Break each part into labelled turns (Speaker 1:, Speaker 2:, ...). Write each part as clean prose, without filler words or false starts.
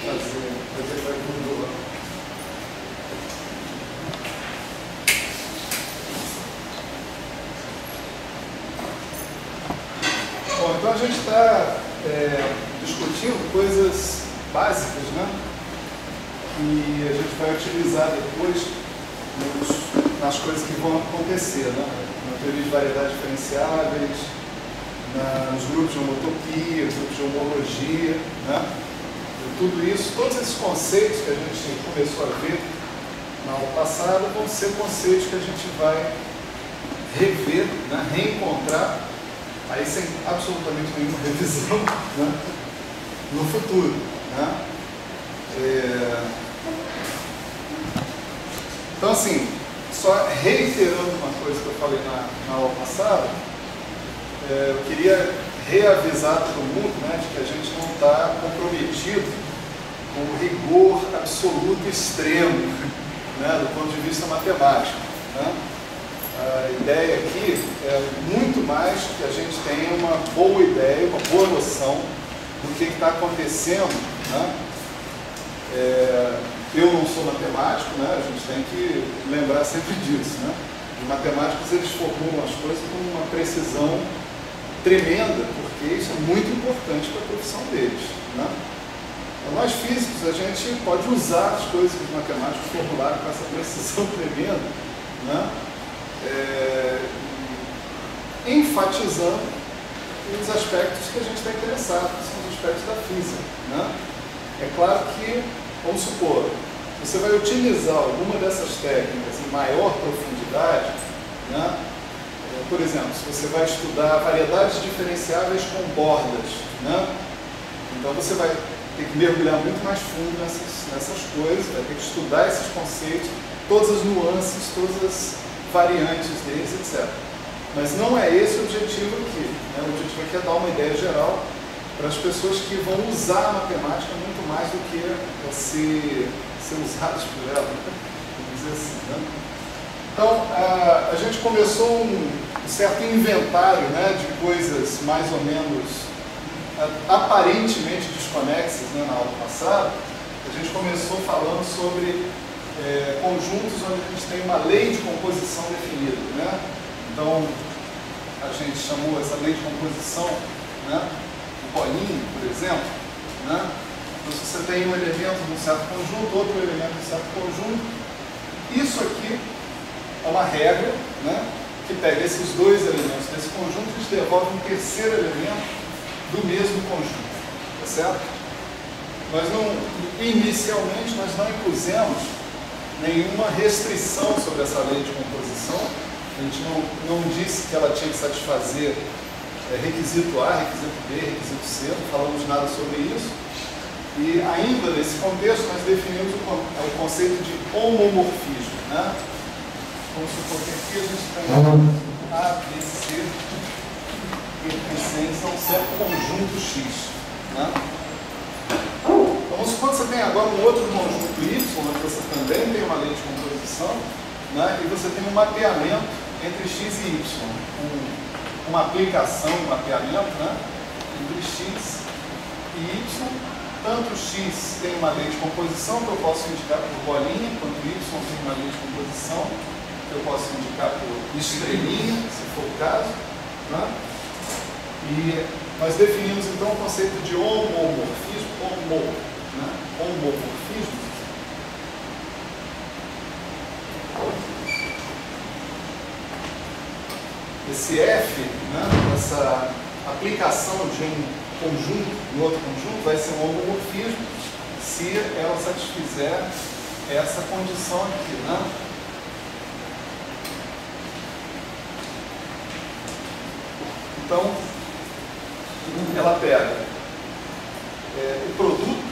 Speaker 1: fazer vai tudo lá. Bom, então a gente está discutindo coisas básicas, né? Que a gente vai utilizar depois nas coisas que vão acontecer, né? Na teoria de variedades diferenciáveis, nos grupos de homotopia, grupos de homologia, né? Tudo isso, todos esses conceitos que a gente começou a ver na aula passada vão ser conceitos que a gente vai rever, né? Reencontrar, aí sem absolutamente nenhuma revisão, né? No futuro, né? Então, assim, só reiterando uma coisa que eu falei na aula passada, eu queria reavisar todo mundo, né, de que a gente não está comprometido com o rigor absoluto extremo, né, do ponto de vista matemático, né? A ideia aqui é muito mais que a gente tenha uma boa ideia, uma boa noção do que está acontecendo, né? Eu não sou matemático, né? A gente tem que lembrar sempre disso, né? Os matemáticos, eles formulam as coisas com uma precisão tremenda, porque isso é muito importante para a profissão deles, né? Então, nós físicos, a gente pode usar as coisas que os matemáticos formularam com essa precisão tremenda, né? Enfatizando os aspectos que a gente está interessado, que são os aspectos da física, né? É claro que, vamos supor, você vai utilizar alguma dessas técnicas em maior profundidade, né? Por exemplo, se você vai estudar variedades diferenciáveis com bordas, né? Então você vai ter que mergulhar muito mais fundo nessas coisas, vai ter que estudar esses conceitos, todas as nuances, todas as variantes deles, etc. Mas não é esse o objetivo aqui, né? O objetivo aqui é dar uma ideia geral para as pessoas que vão usar a matemática muito mais do que ser usadas por ela, vamos dizer assim, né? Então, a gente começou um certo inventário, né, de coisas mais ou menos aparentemente desconexas, né, na aula passada. A gente começou falando sobre conjuntos onde a gente tem uma lei de composição definida, né? Então, a gente chamou essa lei de composição, né, o Paulinho, por exemplo, né? Então, se você tem um elemento de um certo conjunto, outro elemento de um certo conjunto, isso aqui é uma regra, né, que pega esses dois elementos desse conjunto e lhes devolve um terceiro elemento do mesmo conjunto, tá certo? Inicialmente, nós não impusemos nenhuma restrição sobre essa lei de composição. A gente não disse que ela tinha que satisfazer requisito A, requisito B, requisito C, não falamos nada sobre isso. E ainda nesse contexto, nós definimos o conceito de homomorfismo, né? Vamos supor que aqui a gente tem A, B, C pertencentes a um certo conjunto X, né? Então, vamos supor que você tem agora um outro conjunto Y, onde você também tem uma lei de composição, né? E você tem um mapeamento entre X e Y, uma aplicação, um mapeamento, né, entre X e Y. Tanto X tem uma lei de composição que eu posso indicar por bolinha, quanto Y tem uma lei de composição que eu posso indicar por estrelinha, se for o caso, né? E nós definimos então o conceito de homomorfismo, né? Homomorfismo. Esse F, né, essa aplicação de um conjunto no outro conjunto vai ser um homomorfismo se ela satisfizer essa condição aqui, né? Então, ela pega o produto,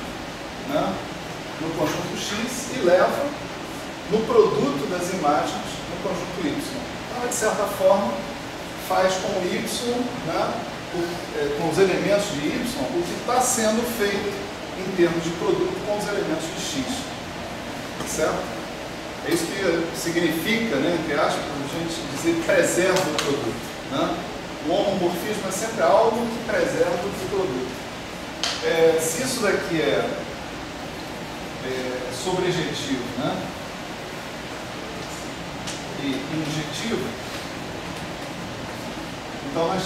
Speaker 1: né, no conjunto X e leva no produto das imagens no conjunto Y. Então, de certa forma, faz com o Y, né, com os elementos de Y, o que está sendo feito em termos de produto com os elementos de X. Certo? É isso que significa, né, entre aspas, a gente dizer preserva o produto, né? O homomorfismo é sempre algo que preserva o produto. Se isso daqui é sobrejetivo, né? E injetivo. Então nós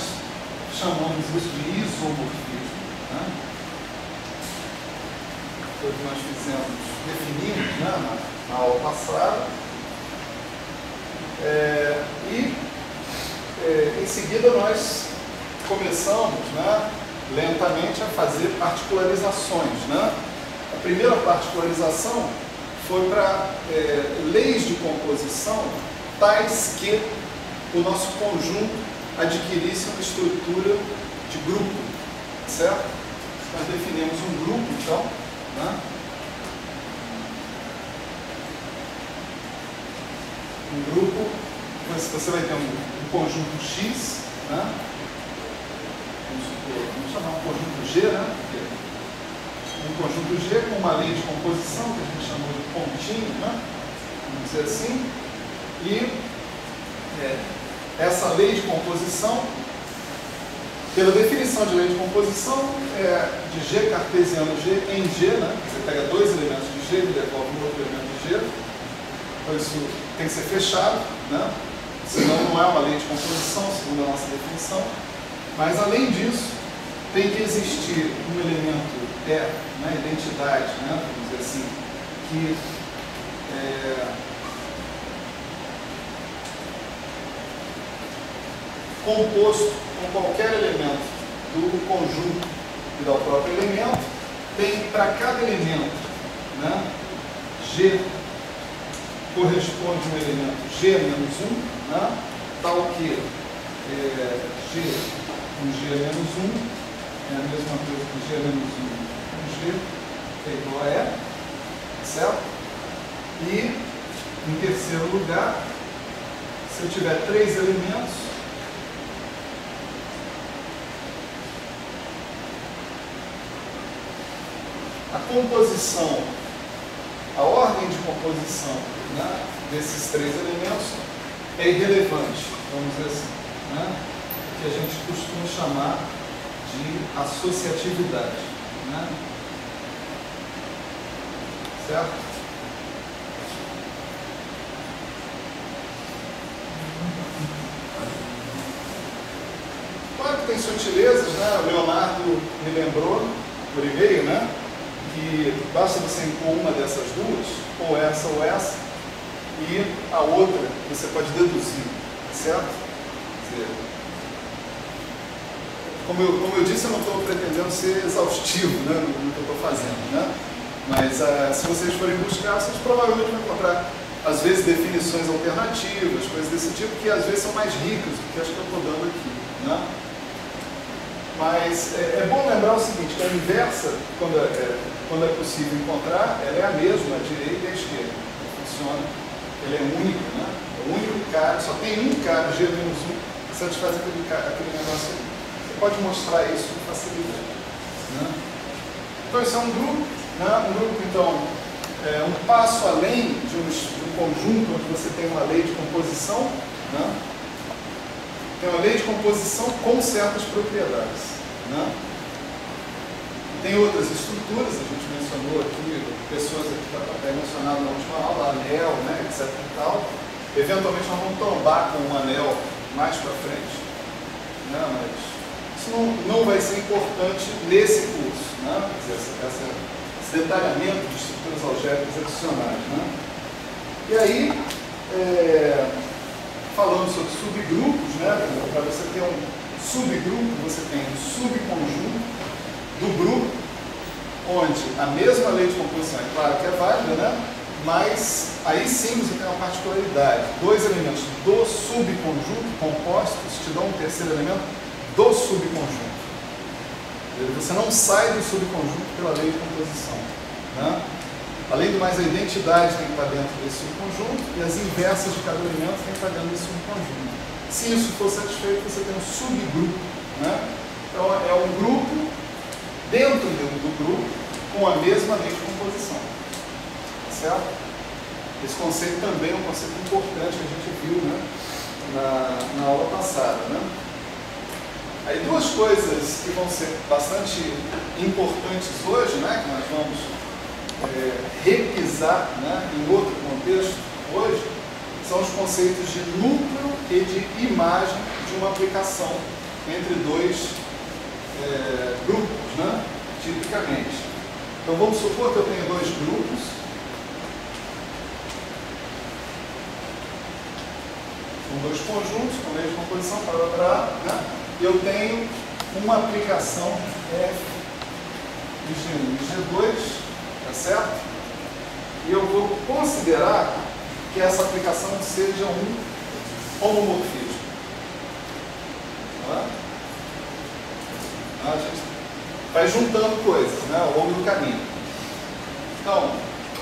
Speaker 1: chamamos isso de isomorfismo, né? Foi o que nós definimos, né, na aula passada. Em seguida nós começamos, né, lentamente a fazer particularizações, né? A primeira particularização foi para leis de composição tais que o nosso conjunto adquirisse uma estrutura de grupo, certo? Nós definimos um grupo, então, né? Um grupo, você vai ter um conjunto X, né? Vamos chamar um conjunto G, né? Um conjunto G com uma lei de composição que a gente chamou de pontinho, né? Vamos dizer assim. E essa lei de composição, pela definição de lei de composição, de G cartesiano G em G, né? Você pega dois elementos de G e devolve um outro elemento de G. Então isso tem que ser fechado, né? Senão não é uma lei de composição, segundo a nossa definição. Mas além disso, tem que existir um elemento né, identidade, né, vamos dizer assim, que composto com qualquer elemento do conjunto e do próprio elemento, tem para cada elemento, né, G corresponde a um elemento G menos 1, né, tal que G com G menos 1 é a mesma coisa que G menos 1 com G é igual a E, certo? E, em terceiro lugar, se eu tiver três elementos, a composição, a ordem de composição, né, desses três elementos é irrelevante, vamos dizer assim, né? Que a gente costuma chamar de associatividade, né? Certo? Claro que tem sutilezas, né? O Leonardo me lembrou por e-mail, né? Que basta você impor uma dessas duas, ou essa, e a outra você pode deduzir, certo? Quer dizer, como eu disse, eu não estou pretendendo ser exaustivo, né, no que eu estou fazendo, né? Mas se vocês forem buscar, vocês provavelmente vão encontrar, às vezes, definições alternativas, coisas desse tipo, que às vezes são mais ricas do que as que eu estou dando aqui, né? Mas é bom lembrar o seguinte, que a inversa, quando é possível encontrar, ela é a mesma, a direita e a esquerda. Funciona, ela é única, né? É o único cara, só tem um cara, G menos 1, que satisfaz aquele negócio ali. Você pode mostrar isso com facilidade, né? Então isso é um grupo, né? Um grupo, então, um passo além de um conjunto onde você tem uma lei de composição, né? Tem uma lei de composição com certas propriedades, né? Tem outras estruturas, a gente mencionou aqui, pessoas que até mencionaram na última aula, anel, né, etc e tal. Eventualmente nós vamos tombar com um anel mais para frente, né? Mas isso não vai ser importante nesse curso, né? Quer dizer, esse detalhamento de estruturas algébricas adicionais, né? E aí, falando sobre subgrupos, né? Para você ter um subgrupo, você tem um subconjunto do grupo, onde a mesma lei de composição é claro que é válida, né? Mas aí sim você tem uma particularidade. Dois elementos do subconjunto compostos te dão um terceiro elemento do subconjunto. Você não sai do subconjunto pela lei de composição, né? Além do mais, a identidade tem que estar dentro desse subconjunto e as inversas de cada elemento tem que estar dentro desse subconjunto. Se isso for satisfeito, você tem um subgrupo, né? Então é um grupo dentro do grupo com a mesma lei de composição, certo? Esse conceito também é um conceito importante que a gente viu, né, na aula passada, né? Aí duas coisas que vão ser bastante importantes hoje, né, que nós vamos repisar, né, em outro contexto hoje, são os conceitos de núcleo e de imagem de uma aplicação entre dois grupos, né, tipicamente. Então vamos supor que eu tenho dois grupos. Com dois conjuntos, com a mesma composição, né? Eu tenho uma aplicação F de G1 e G2, tá certo? E eu vou considerar que essa aplicação seja um homomorfismo. Tá? A gente vai juntando coisas, né, ao longo do caminho. Então,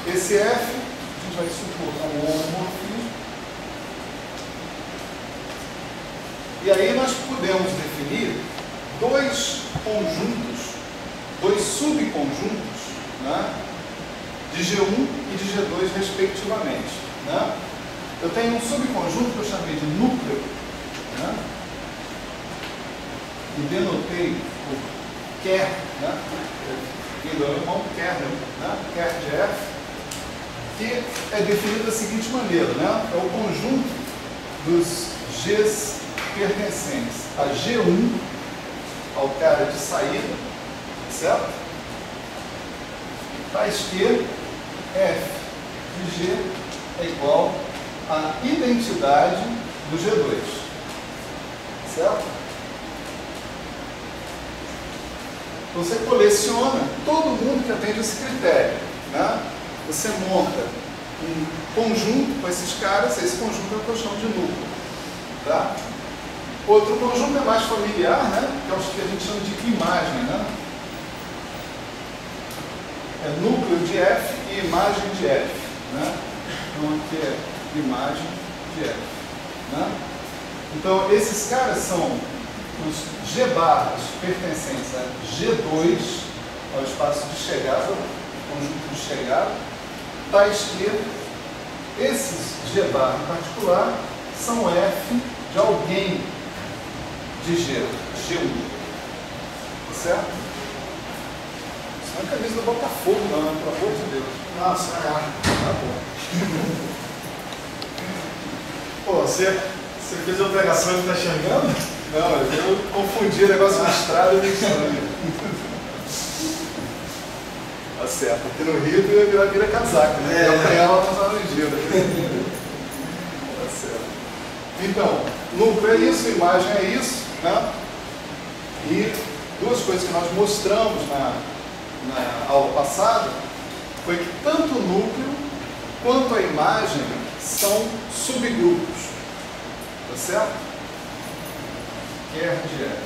Speaker 1: esse F, a gente vai supor que é um homomorfismo. E aí nós podemos definir dois conjuntos, dois subconjuntos, né, de G1 e de G2 respectivamente. Né? Eu tenho um subconjunto que eu chamei de núcleo, né, e denotei por Ker, né, do alemão Kernel, né, Ker de F, que é definido da seguinte maneira, né, é o conjunto dos Gs pertencentes a G1, ao cara de saída, certo? Tais que F de G é igual à identidade do G2, certo? Você coleciona todo mundo que atende esse critério, né? Você monta um conjunto com esses caras, esse conjunto é o que eu chamo de núcleo, tá? Outro conjunto é mais familiar, né? Que é o que a gente chama de imagem, né? É núcleo de F e imagem de F, né? Então aqui é imagem de F, né? Então esses caras são os G barras pertencentes a G2, ao espaço de chegada, conjunto de chegada, tais que esses G barra em particular são F de alguém de G, G1, tá certo? Isso não é camisa do Botafogo, não, pelo amor de Deus.
Speaker 2: Nossa, cara.
Speaker 1: Tá bom.
Speaker 2: Pô, você fez uma pregação e tá xingando?
Speaker 1: Não, eu confundi o negócio listrado e mixando. Tá certo, aqui no Rio vira casaca, né? A canela não tá no dia. Tá certo. Então, núcleo é isso, imagem é isso, né? E duas coisas que nós mostramos na aula passada foi que tanto o núcleo quanto a imagem são subgrupos, tá certo? Ker de F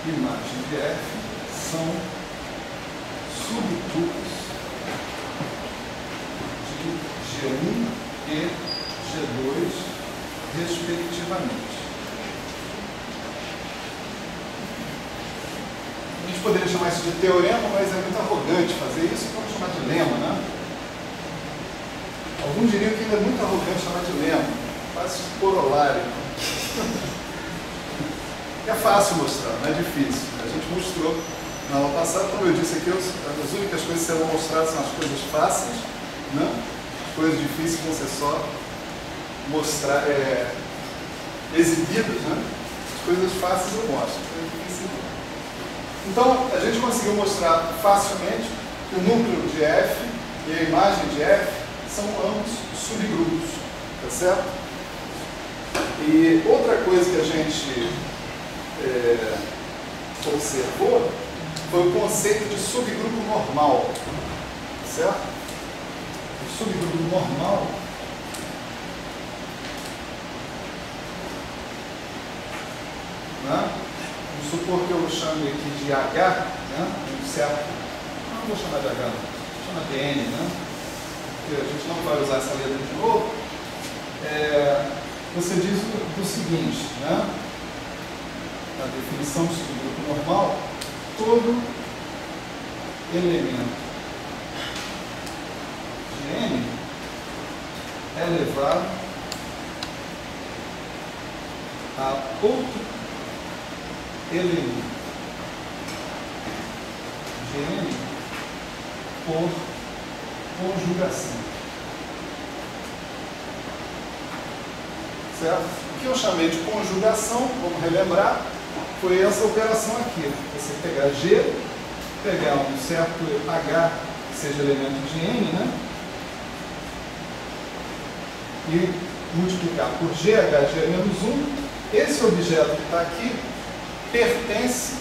Speaker 1: e imagem de F são subgrupos de G1 e G2 respectivamente. A gente poderia chamar isso de teorema, mas é muito arrogante fazer isso, então vamos chamar de lema, né? Alguns diriam que ainda é muito arrogante chamar de lema, faz corolário. É fácil mostrar, não é difícil. A gente mostrou na aula passada, como eu disse aqui, as únicas coisas que serão mostradas são as coisas fáceis, né? As coisas difíceis vão ser só mostrar, exibidas, né? As coisas fáceis eu mostro, as coisas difíceis não. Então, a gente conseguiu mostrar facilmente que o núcleo de F e a imagem de F são ambos subgrupos, tá certo? E outra coisa que a gente observou foi o conceito de subgrupo normal, certo? O subgrupo normal né? Vamos supor que eu chame aqui de H, né? Um certo, não vou chamar de H, não. Vou chamar de N, né? Porque a gente não vai usar essa letra de novo. Você diz o seguinte, né? Na definição de subgrupo normal, todo elemento de N é elevado a outro elemento de N por conjugação. Certo? O que eu chamei de conjugação, vamos relembrar, foi essa operação aqui. Você pegar G, pegar um certo H, que seja elemento de N, né? E multiplicar por GHG menos 1. Esse objeto que está aqui pertence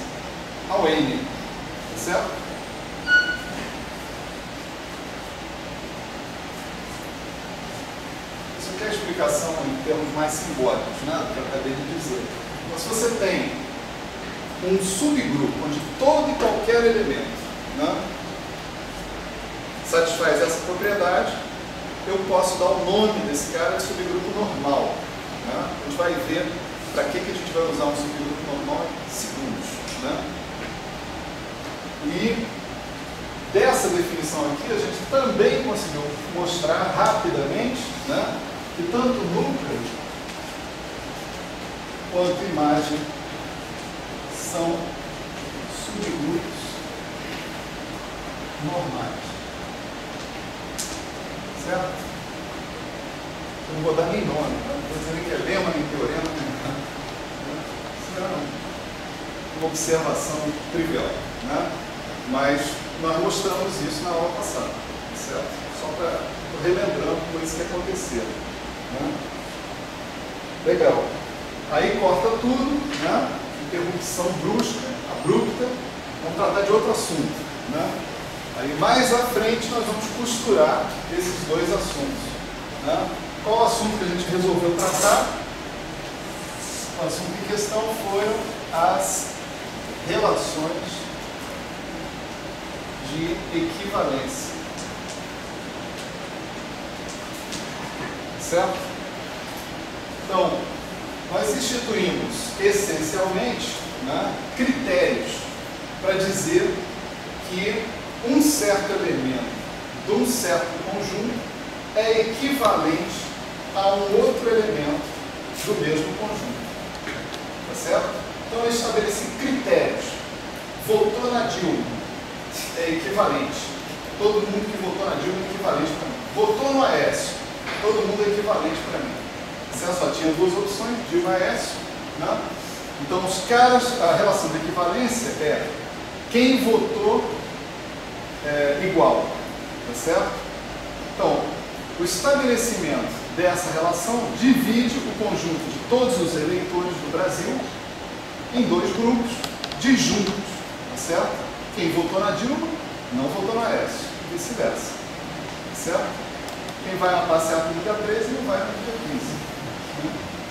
Speaker 1: ao N. Tá certo? Isso aqui é a explicação em termos mais simbólicos, né? Que eu acabei de dizer. Então, se você tem um subgrupo onde todo e qualquer elemento, né, satisfaz essa propriedade, eu posso dar o nome desse cara de subgrupo normal. Né? A gente vai ver para que a gente vai usar um subgrupo normal em segundos. Né? E dessa definição aqui, a gente também conseguiu mostrar rapidamente, né, que tanto núcleo quanto imagem são subgrupos normais. Certo? Eu não vou dar nem nome, não vou dizer nem que é lema, nem teorema, nem nada. Isso é uma observação trivial, né? Mas nós mostramos isso na aula passada, certo? Só para relembrando coisas que aconteceram. Né? Legal. Aí corta tudo, né? Interrupção brusca, abrupta, vamos tratar de outro assunto, né? Aí mais à frente nós vamos costurar esses dois assuntos. Né? Qual o assunto que a gente resolveu tratar? O assunto em questão foram as relações de equivalência. Certo? Então, nós instituímos essencialmente, né, critérios para dizer que um certo elemento de um certo conjunto é equivalente a um outro elemento do mesmo conjunto. Tá certo? Então eu estabeleci critérios. Votou na Dilma é equivalente. Todo mundo que votou na Dilma é equivalente para mim. Votou no Aécio, todo mundo é equivalente para mim. Você só tinha duas opções, Dilma e Aécio. Né? Então os caras, a relação de equivalência é quem votou igual, tá certo? Então, o estabelecimento dessa relação divide o conjunto de todos os eleitores do Brasil em dois grupos disjuntos, tá certo? Quem votou na Dilma não votou no Aécio, e vice-versa, tá certo? Quem vai na passeata no dia 13 não vai no dia 15.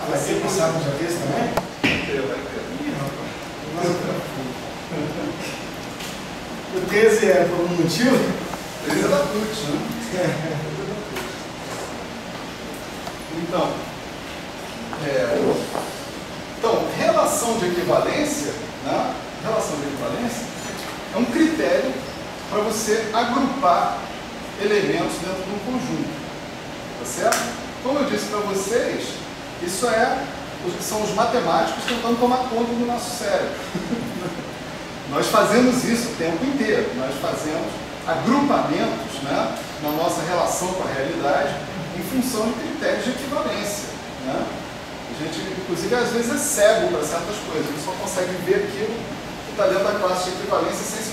Speaker 3: Vai ter passeata no dia 13 também?
Speaker 1: Vai ter.
Speaker 3: O 13 é por um motivo?
Speaker 1: 13 é da CUT, né? Então, relação de equivalência, né? Relação de equivalência é um critério para você agrupar elementos dentro de um conjunto. Tá certo? Como eu disse para vocês, isso são os matemáticos tentando tomar conta do nosso cérebro. Nós fazemos isso o tempo inteiro. Nós fazemos agrupamentos, né, na nossa relação com a realidade em função de critérios de equivalência. Né? A gente, inclusive, às vezes é cego para certas coisas. A gente só consegue ver aquilo que está dentro da classe de equivalência sem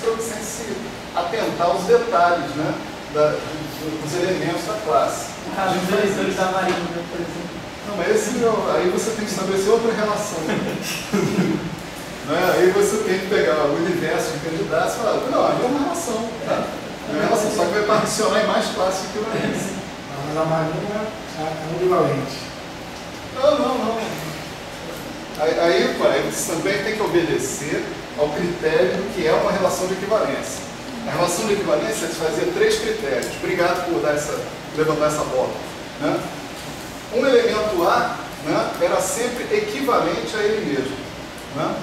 Speaker 1: se atentar aos detalhes, né, dos elementos da classe.
Speaker 4: No caso dos eleitores da Marinha, por exemplo.
Speaker 1: Não, mas aí você tem que estabelecer outra relação. Né? Aí você tem que pegar o universo de candidatos e falar, não, é uma relação. Tá? É uma relação, só que vai particionar em mais classes de equivalência.
Speaker 3: Mas a Marinha é ambivalente.
Speaker 1: Não. Aí você também tem que obedecer ao critério do que é uma relação de equivalência. A relação de equivalência fazia 3 critérios. Obrigado por levantar essa bola. Né? Um elemento A, né, era sempre equivalente a ele mesmo. Né?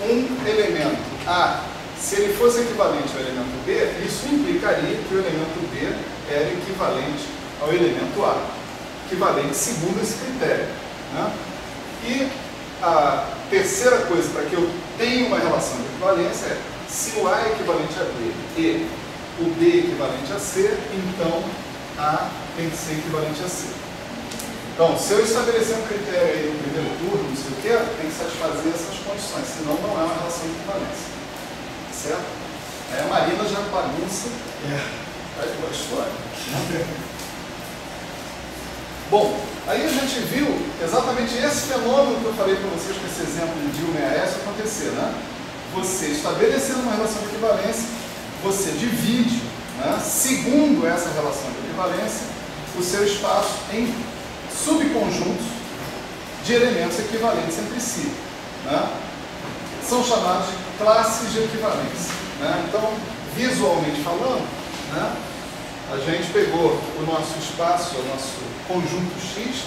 Speaker 1: Um elemento A, se ele fosse equivalente ao elemento B, isso implicaria que o elemento B era equivalente ao elemento A. Equivalente segundo esse critério. Né? E a terceira coisa para que eu tem uma relação de equivalência, se o A é equivalente a B e o B é equivalente a C, então A tem que ser equivalente a C. Então, se eu estabelecer um critério aí no primeiro turno, não sei o que, tem que satisfazer essas condições, senão não é uma relação de equivalência. Certo? Aí a Marina já bagunça a história. Bom, aí a gente viu exatamente esse fenômeno que eu falei para vocês com esse exemplo de Dilma e Aécio acontecer, né? Você estabelecendo uma relação de equivalência, você divide, né, segundo essa relação de equivalência, o seu espaço em subconjuntos de elementos equivalentes entre si, né? São chamados de classes de equivalência, né? Então, visualmente falando, né, a gente pegou o nosso espaço, o nosso conjunto X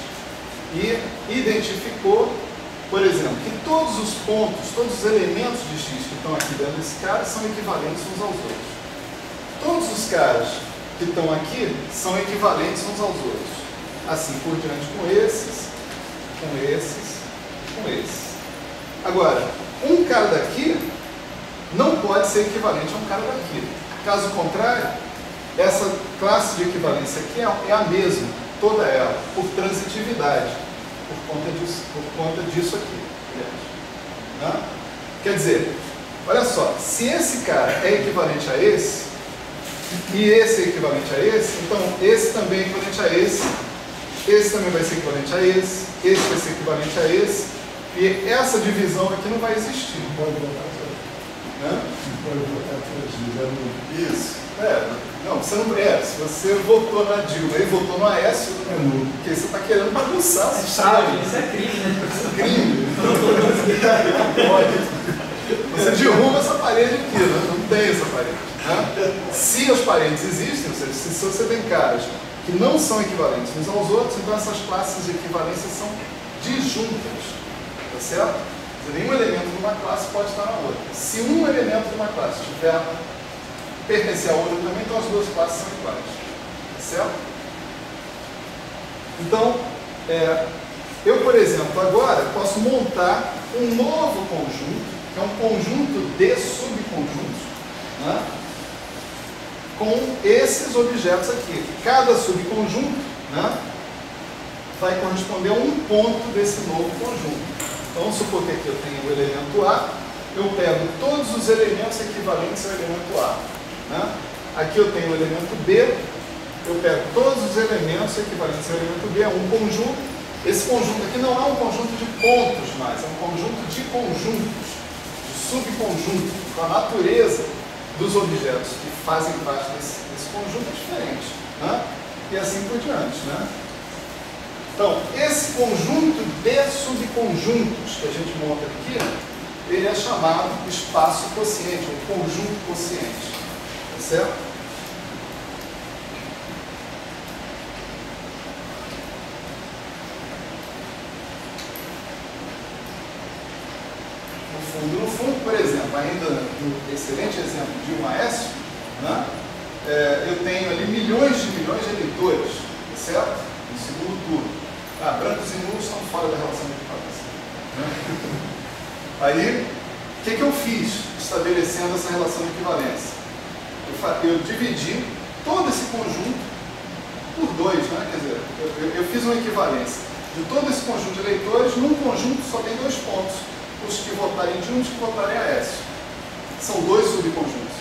Speaker 1: e identificou, por exemplo, que todos os pontos, todos os elementos de X que estão aqui dentro desse cara são equivalentes uns aos outros. Todos os caras que estão aqui são equivalentes uns aos outros. Assim por diante com esses, com esses, com esses. Agora, um cara daqui não pode ser equivalente a um cara daqui. Caso contrário, essa classe de equivalência aqui é a mesma, toda ela, por transitividade, por conta disso aqui. Né? Quer dizer, olha só, se esse cara é equivalente a esse, e esse é equivalente a esse, então esse também é equivalente a esse também vai ser equivalente a esse vai ser equivalente a esse, e essa divisão aqui não vai existir.
Speaker 3: Não pode botar todos.
Speaker 1: Né?
Speaker 3: Não pode botar todos.
Speaker 1: Isso. Não, você não é. Se você votou na Dilma e votou no Aécio, porque você está querendo bagunçar.
Speaker 4: Você sabe, isso é crime, né?
Speaker 1: Crime. Você derruba essa parede aqui, né? Não tem essa parede. Né? Se as paredes existem, ou seja, se você tem caras que não são equivalentes uns aos outros, então essas classes de equivalência são disjuntas. Tá certo? Nenhum elemento de uma classe pode estar na outra. Se um elemento de uma classe pertencer a outra também, então as duas classes são iguais. Tá certo? Então, eu, por exemplo, agora posso montar um novo conjunto, que é um conjunto de subconjuntos, né, com esses objetos aqui. Cada subconjunto, né, vai corresponder a um ponto desse novo conjunto. Então, vamos supor que aqui eu tenho o elemento A, eu pego todos os elementos equivalentes ao elemento A. Né? Aqui eu tenho o elemento B, eu pego todos os elementos equivalentes ao elemento B, é um conjunto. Esse conjunto aqui não é um conjunto de pontos mais, é um conjunto de conjuntos, de subconjuntos. Então, a natureza dos objetos que fazem parte desse conjunto é diferente. Né? E assim por diante. Né? Então, esse conjunto de subconjuntos que a gente monta aqui, ele é chamado espaço quociente, ou conjunto quociente. Tá certo? No fundo, por exemplo, ainda no excelente exemplo de um Aécio, né, eu tenho ali milhões de eleitores, tá certo? No segundo turno. Brancos e nulos estão fora da relação de equivalência. Aí, o que eu fiz estabelecendo essa relação de equivalência? Eu dividi todo esse conjunto por dois, né? Quer dizer, eu fiz uma equivalência de todo esse conjunto de eleitores num conjunto que só tem dois pontos, os que votarem de um e os que votarem a Aécio. São dois subconjuntos.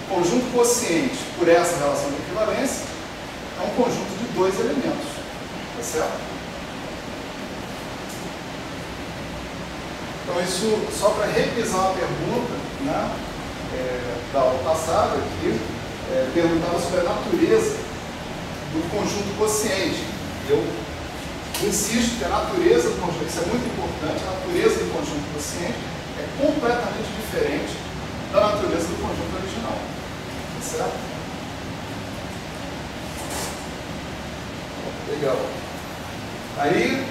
Speaker 1: O conjunto quociente por essa relação de equivalência é um conjunto de dois elementos. Tá certo? Então, isso só para repisar a pergunta, né, da aula passada, que perguntava sobre a natureza do conjunto quociente. Eu insisto que a natureza do conjunto, isso é muito importante, a natureza do conjunto quociente é completamente diferente da natureza do conjunto original. Tá certo? Legal. Aí,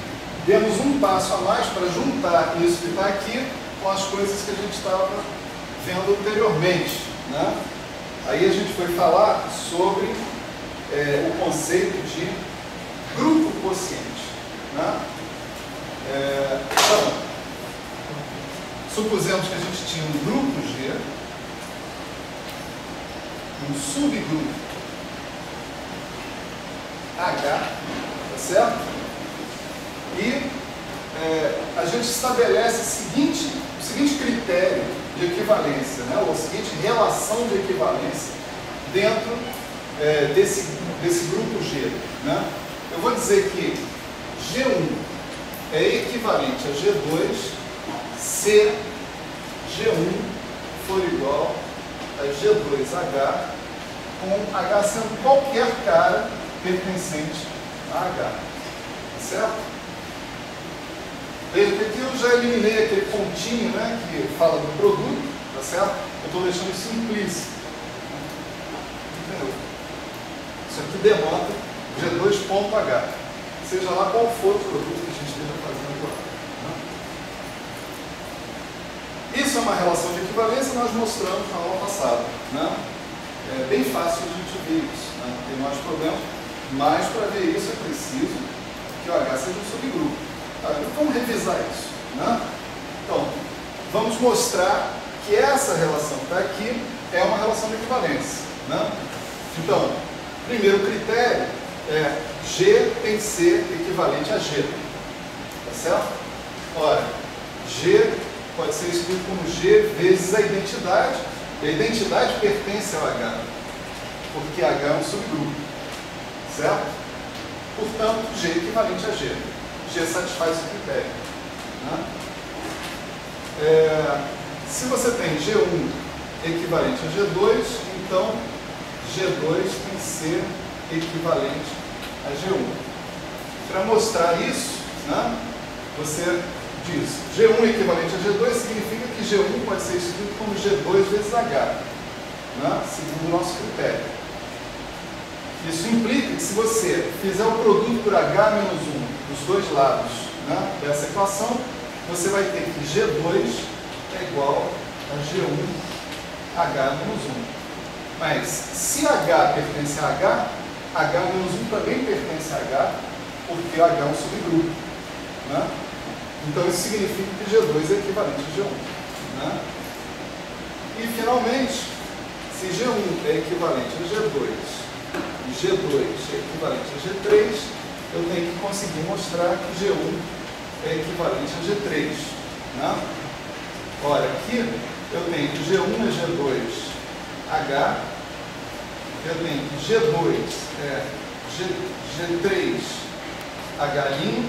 Speaker 1: demos um passo a mais para juntar isso que está aqui com as coisas que a gente estava vendo anteriormente. Né? Aí a gente foi falar sobre o conceito de grupo quociente. Né? Então, supusemos que a gente tinha um grupo G, um subgrupo H, tá certo? E a gente estabelece o seguinte critério de equivalência, né? Ou a seguinte relação de equivalência dentro desse grupo G, né? Eu vou dizer que G1 é equivalente a G2 se G1 for igual a G2H, com H sendo qualquer cara pertencente a H. Tá certo? Veja que aqui eu já eliminei aquele pontinho, né, que fala do produto, tá certo? Eu estou deixando isso implícito. Entendeu? Isso aqui denota G2.H, seja lá qual for o produto que a gente esteja fazendo agora. Né? Isso é uma relação de equivalência que nós mostramos na aula passada. Né? É bem fácil a gente ver isso, né? Não tem mais problema, mas para ver isso é preciso que o H seja um subgrupo. Tá? Então vamos revisar isso. Né? Então, vamos mostrar que essa relação que está aqui é uma relação de equivalência. Né? Então, primeiro critério é G tem que ser equivalente a G. Tá certo? Ora, G pode ser escrito como G vezes a identidade. E a identidade pertence ao H, porque H é um subgrupo. Certo? Portanto, G é equivalente a G. G satisfaz esse critério. Né? Se você tem G1 equivalente a G2, então G2 tem que ser equivalente a G1. Para mostrar isso, né, você diz G1 equivalente a G2 significa que G1 pode ser escrito como G2 vezes H, né, segundo o nosso critério. Isso implica que se você fizer o produto por H menos 1 dos dois lados, né, dessa equação, você vai ter que G2 é igual a G1 H menos 1. Mas se H pertence a H, H menos 1 também pertence a H, porque H é um subgrupo. Né? Então isso significa que G2 é equivalente a G1. Né? E finalmente, se G1 é equivalente a G2 e G2 é equivalente a G3, eu tenho que conseguir mostrar que G1 é equivalente a G3. Né? Ora, aqui eu tenho que G1 é G2H, eu tenho que G2 é G3H',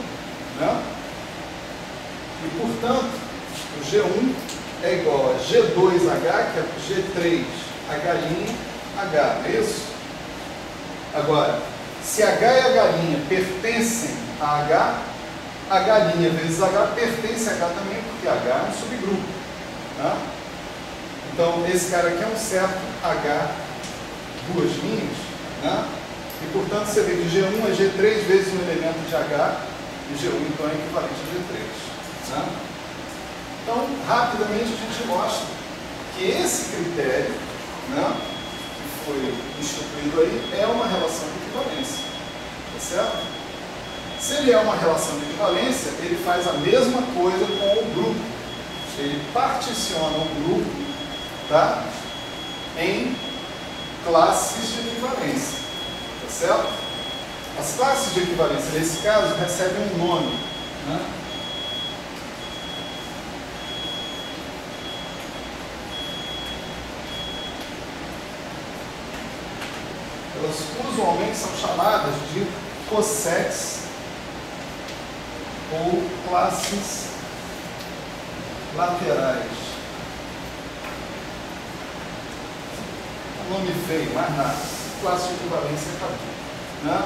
Speaker 1: né? E, portanto, o G1 é igual a G2H, que é G3H', é isso? Agora, se H e H' pertencem a H, H' vezes H pertence a H também, porque H é um subgrupo. Né? Então, esse cara aqui é um certo H, duas linhas, né? E, portanto, você vê que G1 é G3 vezes um elemento de H, e G1, então, é equivalente a G3. Né? Então, rapidamente, a gente mostra que esse critério, né, que foi instituído aí, é uma relação de equivalência. Tá certo? Se ele é uma relação de equivalência, ele faz a mesma coisa com o grupo. Ele particiona o grupo, tá, em classes de equivalência. Tá certo? As classes de equivalência, nesse caso, recebem um nome. Né? Elas usualmente são chamadas de cossets ou classes laterais. O nome veio, mais nada. Classe de equivalência acabou. Né?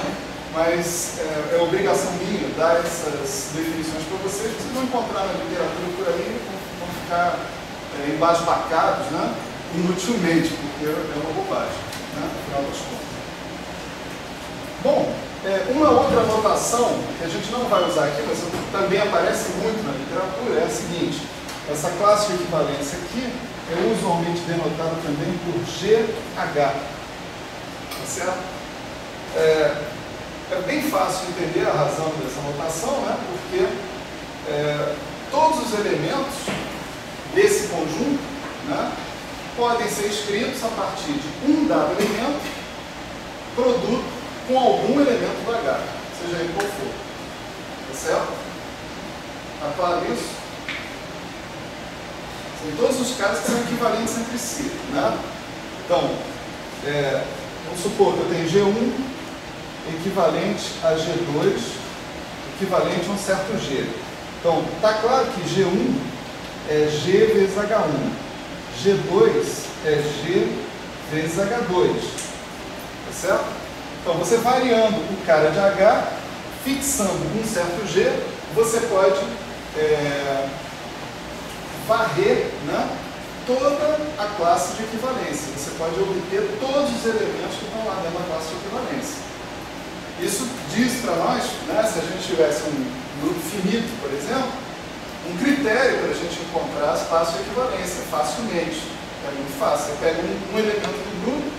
Speaker 1: Mas é obrigação minha dar essas definições para vocês. Vocês vão encontrar na literatura por aí, vão ficar embasbacados, né? Inutilmente, porque é uma bobagem, né? Afinal das contas. Bom, uma outra notação que a gente não vai usar aqui, mas também aparece muito na literatura, é a seguinte: essa classe de equivalência aqui é usualmente denotada também por GH. Tá certo? É bem fácil entender a razão dessa notação, né? Porque todos os elementos desse conjunto, né, podem ser escritos a partir de um dado elemento, produto com algum elemento do H, seja ele qual for. Tá certo? Está claro isso? Em todos os casos são equivalentes entre si, né? Então, vamos supor que eu tenho G1 equivalente a G2 equivalente a um certo G. Então, está claro que G1 é G vezes H1, G2 é G vezes H2, tá certo? Então, você variando o cara de H, fixando um certo G, você pode varrer, né, toda a classe de equivalência. Você pode obter todos os elementos que estão lá dentro da classe de equivalência. Isso diz para nós, né, se a gente tivesse um grupo finito, por exemplo, um critério para a gente encontrar as classes de equivalência facilmente. É muito fácil. Você pega um elemento do grupo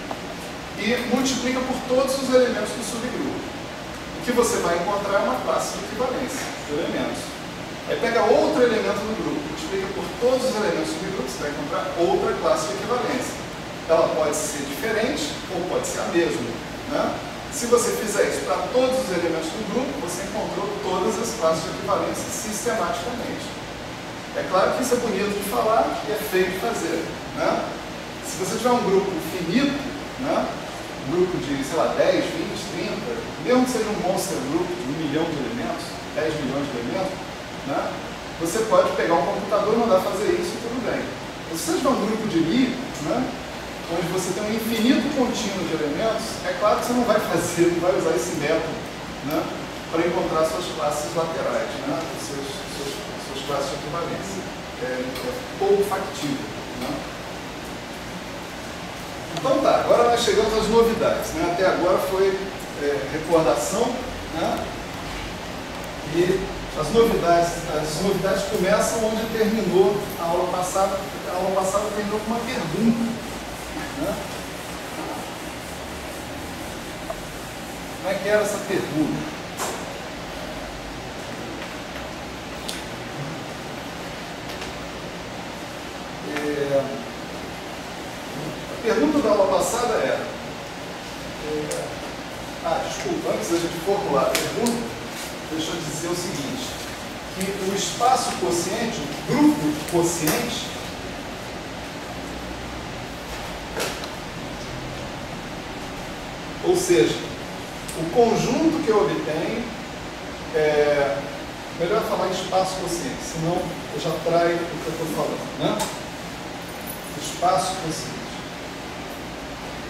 Speaker 1: e multiplica por todos os elementos do subgrupo. O que você vai encontrar é uma classe de equivalência de elementos. Aí pega outro elemento do grupo, multiplica por todos os elementos do subgrupo, você vai encontrar outra classe de equivalência. Ela pode ser diferente ou pode ser a mesma, né? Se você fizer isso para todos os elementos do grupo, você encontrou todas as classes de equivalência sistematicamente. É claro que isso é bonito de falar e é feio de fazer, né? Se você tiver um grupo finito, né, um grupo de, sei lá, 10, 20, 30, mesmo que seja um monster group de 1 milhão de elementos, 10 milhões de elementos, né, você pode pegar um computador e mandar fazer isso e tudo bem. Mas se você tiver um grupo de Lie, né, onde você tem um infinito contínuo de elementos, é claro que você não vai fazer, não vai usar esse método, né, para encontrar suas classes laterais, né, suas classes de equivalência. É pouco factível, né? Então tá, agora nós chegamos às novidades, né? Até agora foi recordação, né? E as novidades começam onde terminou a aula passada. A aula passada terminou com uma pergunta, né? Como é que era essa pergunta? A pergunta da aula passada era... desculpa, antes da gente formular a pergunta, deixa eu dizer o seguinte, que o espaço quociente, o grupo de quociente, ou seja, o conjunto que eu obtenho, melhor falar em espaço quociente, senão eu já traio o que eu estou falando, né? Espaço quociente.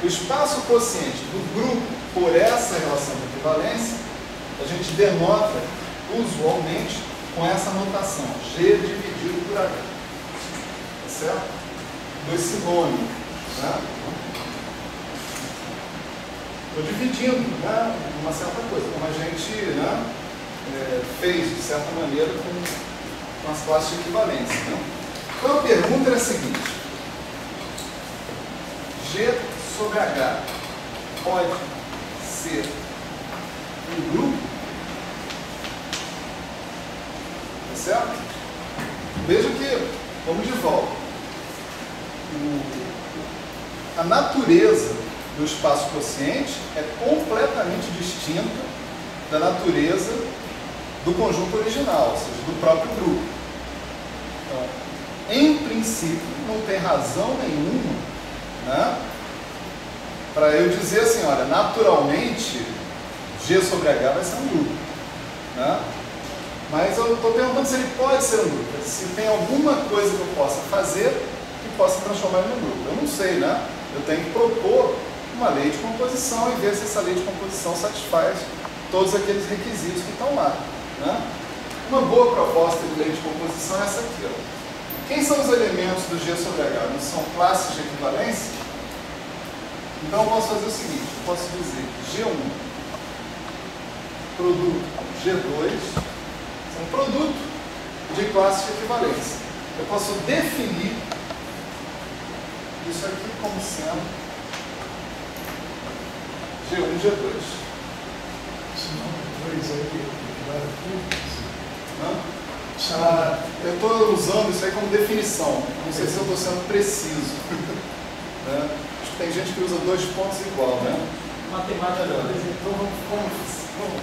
Speaker 1: O espaço quociente do grupo por essa relação de equivalência, a gente denota usualmente com essa notação, G dividido por H. Tá certo? Do sinônimo. Né? Estou dividindo, né, uma certa coisa, como a gente, né, fez, de certa maneira, com as classes de equivalência. Né? Então a pergunta era a seguinte: G sobre H pode ser um grupo? Tá certo? Veja que, vamos de volta. A natureza do espaço quociente é completamente distinta da natureza do conjunto original, ou seja, do próprio grupo. Então, em princípio, não tem razão nenhuma, né, para eu dizer assim, olha, naturalmente G sobre H vai ser um grupo, né? Mas eu estou perguntando se ele pode ser um grupo, se tem alguma coisa que eu possa fazer que possa transformar ele num grupo. Eu não sei, né? Eu tenho que propor uma lei de composição e ver se essa lei de composição satisfaz todos aqueles requisitos que estão lá, né? Uma boa proposta de lei de composição é essa aqui, ó. Quem são os elementos do G sobre H? Não são classes de equivalência? Então eu posso fazer o seguinte, eu posso dizer G1 produto G2 são produto de classe de equivalência. Eu posso definir isso aqui como sendo G1 G2.
Speaker 3: Se não, 2 aí equivale a tudo.
Speaker 1: Eu estou usando isso aí como definição. Não sei se eu estou sendo preciso. Né? Acho que tem gente que usa 2 pontos igual, né?
Speaker 4: Matemática, por exemplo.
Speaker 1: Então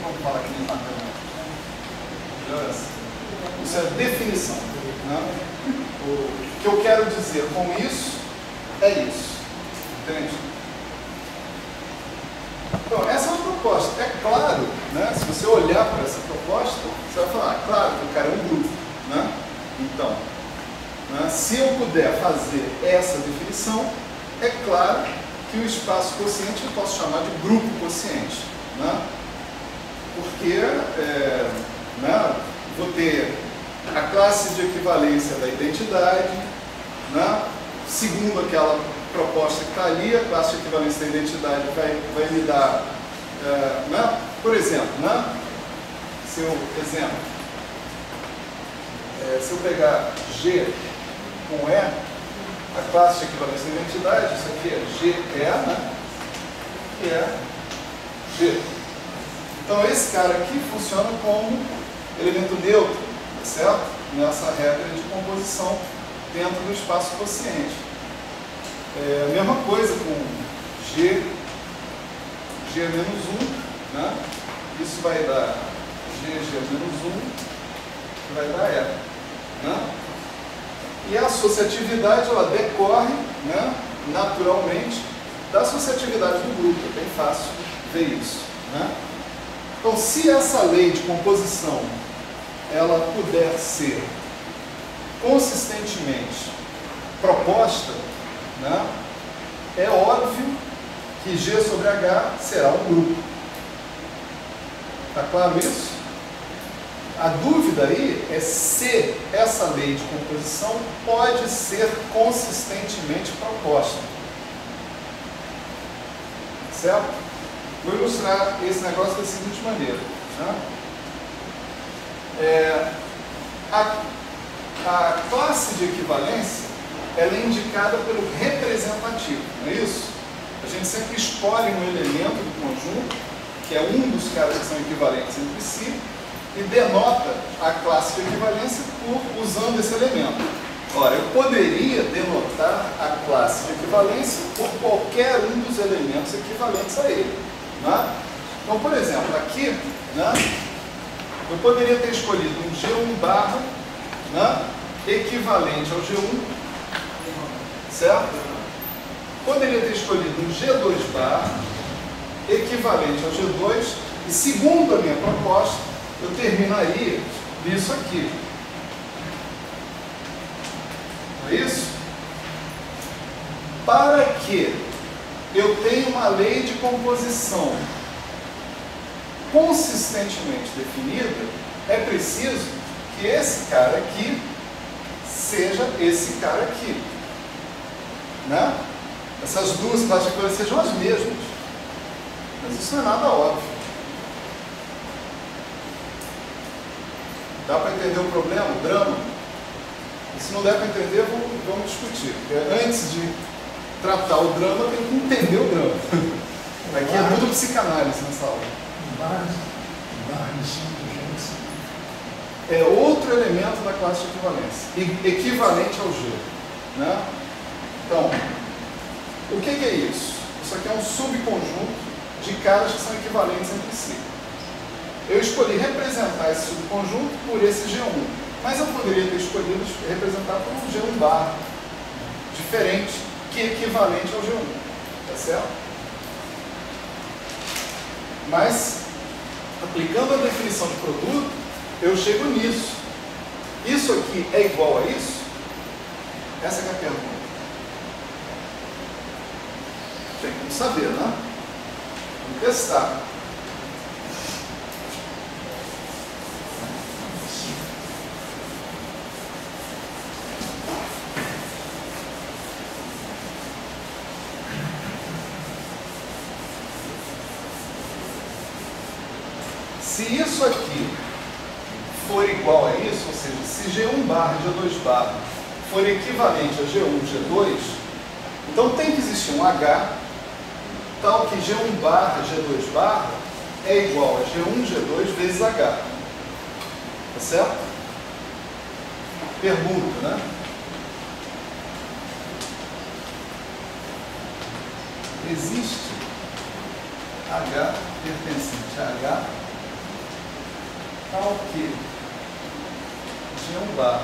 Speaker 1: vamos falar aqui em matemática. Melhor assim. Isso é definição. Né? O que eu quero dizer com isso é isso. Entende? Então, essa é uma proposta. É claro, né? Se você olhar para essa proposta, você vai falar, claro, que o cara é um grupo. Né? Então, né? Se eu puder fazer essa definição, é claro que o espaço quociente eu posso chamar de grupo quociente. Né? Porque né? Vou ter a classe de equivalência da identidade, né? Segundo aquela proposta que está ali, a classe de equivalência da identidade vai me dar, né? Por exemplo, né? Se eu pegar G com E, a classe de equivalência da identidade, isso aqui é GE, né? Que é G. Então esse cara aqui funciona como elemento neutro, tá certo? Nessa regra de composição dentro do espaço quociente. A mesma coisa com G menos 1, né? Isso vai dar GG menos 1, que vai dar E. Né? E a associatividade, ela decorre, né, naturalmente da associatividade do grupo. É bem fácil ver isso. Né? Então, se essa lei de composição ela puder ser consistentemente proposta, né, é óbvio que G sobre H será um grupo. Está claro isso? A dúvida aí é se essa lei de composição pode ser consistentemente proposta. Certo? Vou ilustrar esse negócio da seguinte maneira. Né? A classe de equivalência ela é indicada pelo representativo, não é isso? A gente sempre escolhe um elemento do conjunto, que é um dos caras que são equivalentes entre si, e denota a classe de equivalência usando esse elemento. Ora, eu poderia denotar a classe de equivalência por qualquer um dos elementos equivalentes a ele. Né? Então, por exemplo, aqui, né, eu poderia ter escolhido um G1 barra, né, equivalente ao G1, certo? Poderia ter escolhido um G2 barra, equivalente ao G2, e segundo a minha proposta, eu terminaria nisso aqui. Não é isso? Para que eu tenha uma lei de composição consistentemente definida, é preciso que esse cara aqui seja esse cara aqui. Né? Essas duas classes de equivalência sejam as mesmas. Mas isso não é nada óbvio. Dá para entender o problema, o drama? E se não der para entender, vamos discutir. Porque antes de tratar o drama, tem que entender o drama. Aqui é tudo psicanálise nessa aula. É outro elemento da classe de equivalência, equivalente ao G. Né? Então, o que é isso? Isso aqui é um subconjunto de caras que são equivalentes entre si. Eu escolhi representar esse subconjunto por esse G1, mas eu poderia ter escolhido representar por um G1 barra, diferente, que é equivalente ao G1. Tá certo? Mas, aplicando a definição de produto, eu chego nisso. Isso aqui é igual a isso? Essa é a pergunta. Tem que saber, né? Vamos testar. Se isso aqui for igual a isso, ou seja, se G1 barra e G2 barra for equivalente a G1 e G2, então tem que existir um H tal que G1 barra G2 barra é igual a G1 G2 vezes H. Tá certo? pergunta, né? Existe H pertencente a H ao que G1 bar,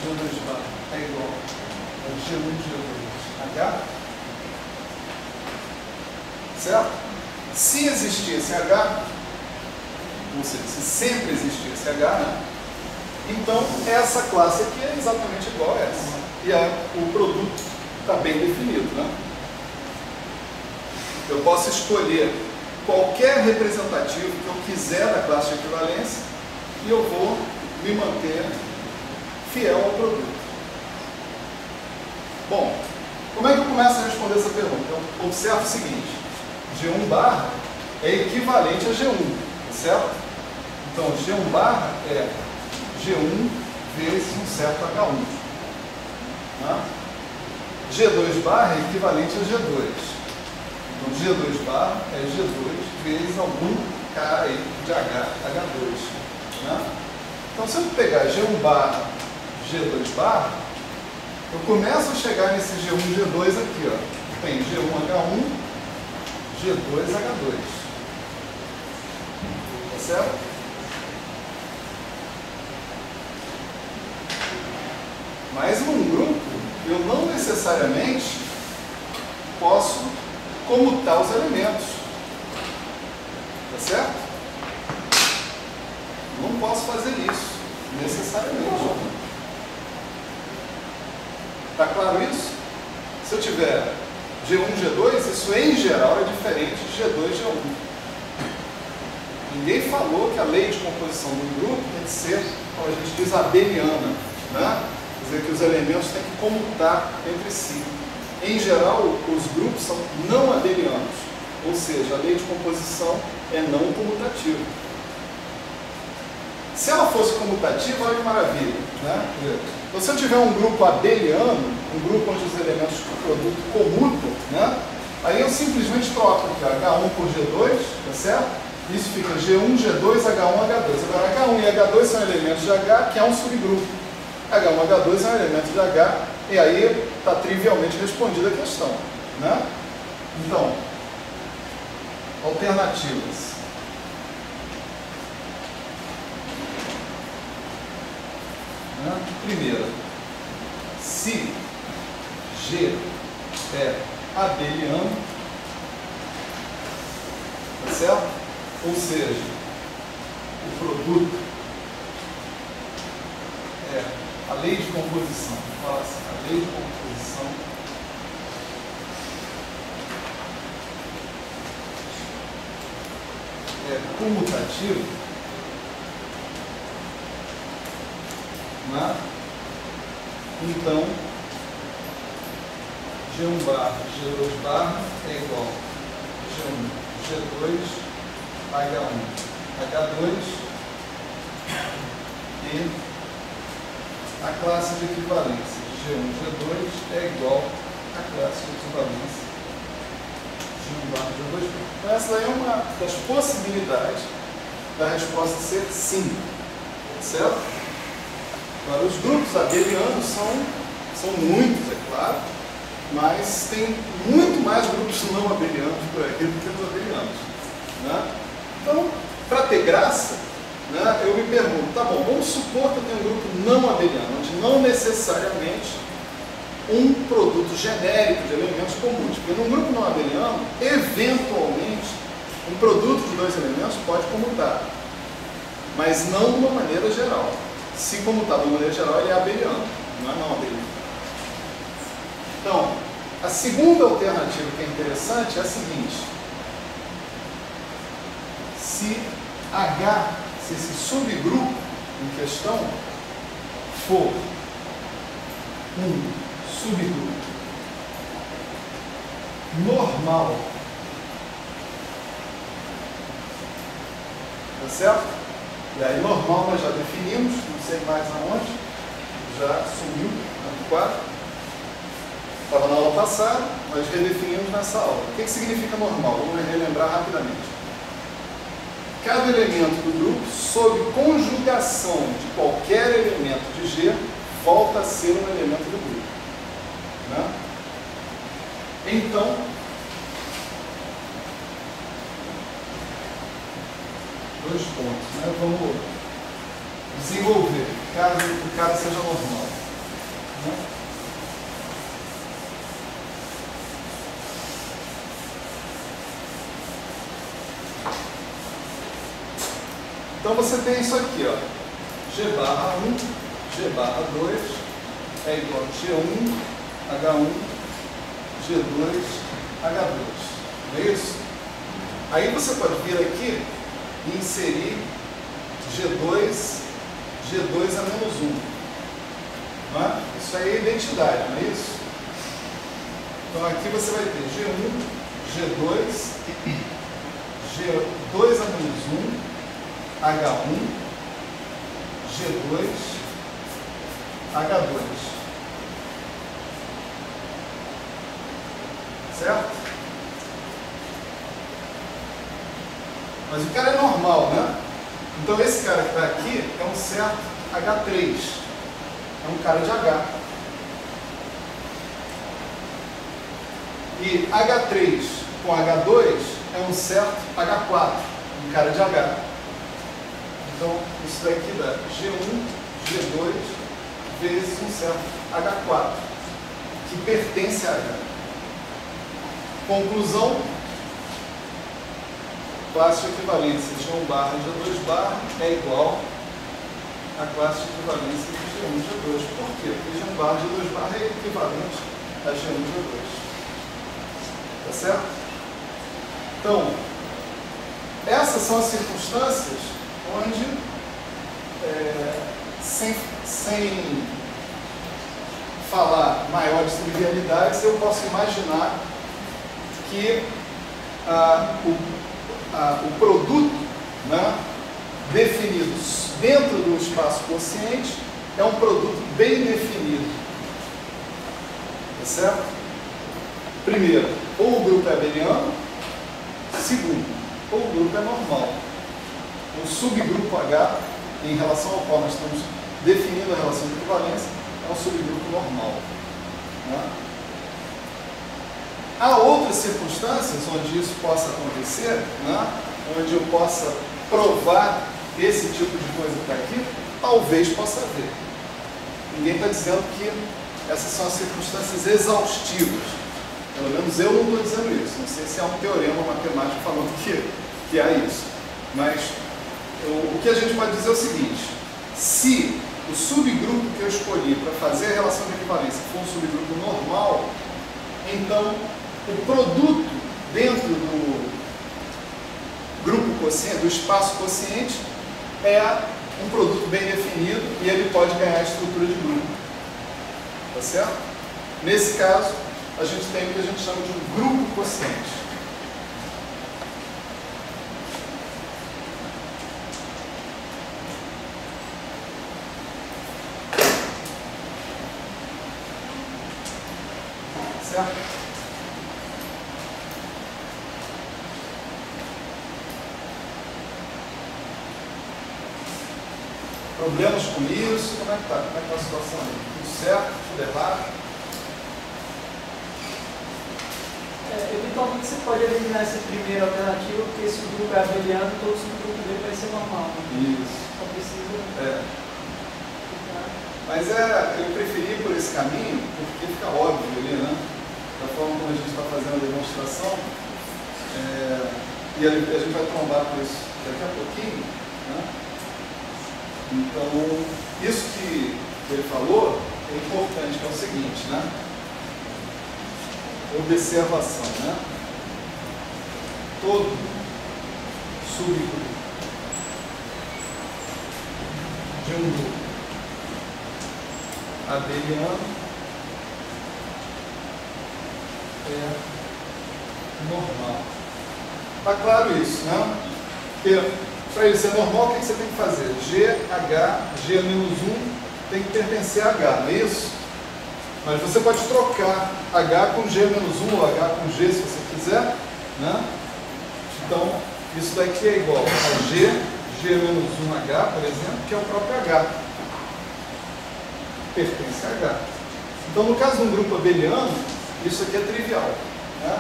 Speaker 1: G2 bar é igual a G1, G2, H? Certo? Se existir esse H, ou seja, se sempre existir esse H, né? Então essa classe aqui é exatamente igual a essa. E o produto está bem definido, né? Eu posso escolher qualquer representativo que eu quiser da classe de equivalência e eu vou me manter fiel ao produto. Bom, como é que eu começo a responder essa pergunta? Eu observo o seguinte: G1 barra é equivalente a G1, certo? Então, G1 barra é G1 vezes um certo H1. Né? G2 barra é equivalente a G2. Então, G2 barra é G2 vezes algum K aí de H2. Né? Então, se eu pegar G1 barra, G2 barra, eu começo a chegar nesse G1, G2 aqui, ó. Tem G1H1, G2H2. Tá certo? Mas num grupo, eu não necessariamente posso comutar os elementos. Tá certo? Não posso fazer isso, necessariamente. Está claro isso? Se eu tiver G1, G2, isso em geral é diferente de G2, G1. Ninguém falou que a lei de composição do grupo tem que ser, como a gente diz, abeliana, né? Quer dizer, que os elementos têm que comutar entre si. Em geral, os grupos são não abelianos, ou seja, a lei de composição é não comutativa. Se ela fosse comutativa, olha que maravilha, né? Então, se eu tiver um grupo abeliano, um grupo onde os elementos do produto comutam, né? Aí eu simplesmente troco aqui, H1 por G2, tá certo? Isso fica G1, G2, H1, H2. Agora, H1 e H2 são elementos de H, que é um subgrupo. H1, H2 é um elemento de H, e aí está trivialmente respondida a questão, né? Então, alternativas. Primeira, se G é abeliano, tá certo? Ou seja, o produto é a lei de composição. Fala assim, a lei de composição é comutativa. Né? Então, G1 barra, G2 barra é igual a G1, G2, H1, H2 e a classe de equivalência de G1, G2 é igual à classe de equivalência G1 barra, G2 barra. Então, essa daí é uma das possibilidades da resposta ser sim, certo? Agora, os grupos abelianos são muitos, é claro, mas tem muito mais grupos não abelianos por aí do que os abelianos. Né? Então, para ter graça, né, eu me pergunto, tá bom, vamos supor que eu tenho um grupo não abeliano, onde não necessariamente um produto genérico de elementos comuns. Porque num grupo não abeliano, eventualmente, um produto de dois elementos pode comutar, mas não de uma maneira geral. Se comutar de uma maneira geral, ele é abeliano, não é não abeliano. Então, a segunda alternativa que é interessante é a seguinte: se H, se esse subgrupo em questão for um subgrupo normal, tá certo? E aí, normal nós já definimos, não sei mais aonde, já sumiu no quadro. Estava na aula passada, nós redefinimos nessa aula. O que significa normal? Vamos relembrar rapidamente. Cada elemento do grupo, sob conjugação de qualquer elemento de G, volta a ser um elemento do grupo. Né? Então, dois pontos, né? Vamos desenvolver, caso o cara seja normal. Né? Então você tem isso aqui, ó. G barra 1, G barra 2 é igual a G1, H1, G2, H2. Não é isso? Aí você pode vir aqui e inserir G2 a menos 1. Não é? Isso aí é identidade, não é isso? Então aqui você vai ter G1, G2, G2 a menos 1, H1, G2, H2. Certo? Mas o cara é normal, né? Então esse cara que está aqui é um certo H3. É um cara de H. E H3 com H2 é um certo H4. Um cara de H. Então, isso daqui dá G1, G2, vezes um certo H4, que pertence a H. Conclusão, classe de equivalência de G1 barra G2 barra é igual à classe de equivalência de G1 G2. Por quê? Porque G1 barra G2 barra é equivalente a G1 G2. Tá certo? Então, essas são as circunstâncias onde, sem falar maiores trivialidades, eu posso imaginar que o produto, né, definido dentro do espaço quociente é um produto bem definido. Tá certo? Primeiro, ou o grupo é abeliano. Segundo, ou o grupo é normal. O subgrupo H, em relação ao qual nós estamos definindo a relação de equivalência, é um subgrupo normal. Né? Há outras circunstâncias onde isso possa acontecer, né? Onde eu possa provar esse tipo de coisa que está aqui, talvez possa haver. Ninguém está dizendo que essas são as circunstâncias exaustivas. Pelo menos eu não estou dizendo isso. Não sei se há um teorema matemático falando que há isso. Mas o que a gente pode dizer é o seguinte: se o subgrupo que eu escolhi para fazer a relação de equivalência for um subgrupo normal, então o produto dentro do grupo quociente, do espaço quociente, é um produto bem definido e ele pode ganhar a estrutura de grupo. Tá certo? Nesse caso, a gente tem o que a gente chama de um grupo quociente. Certo? Problemas com isso? Como é que está? Como é que está a situação aí? Tudo certo? Tudo errado?
Speaker 4: Eventualmente você pode eliminar essa primeira alternativa, porque esse grupo é abeliano, todo subgrupo dele vai ser normal. Né?
Speaker 1: Isso.
Speaker 4: Só precisa...
Speaker 1: Mas eu preferi por esse caminho, porque fica óbvio ali, né? Da forma como a gente está fazendo a demonstração, e a gente vai trombar com isso daqui a pouquinho, né? Então, isso que ele falou é importante, que é o seguinte, né? Observação, né? Todo subgrupo de um grupo abeliano é normal. Está claro isso, né? Porque para ele ser normal, o que você tem que fazer? GH, G-1 tem que pertencer a H, não é isso? Mas você pode trocar H com G-1 ou H com G, se você quiser, né? Então, isso daqui é igual a G, G-1H, por exemplo, que é o próprio H. pertence a H. Então, no caso de um grupo abeliano, isso aqui é trivial. Né?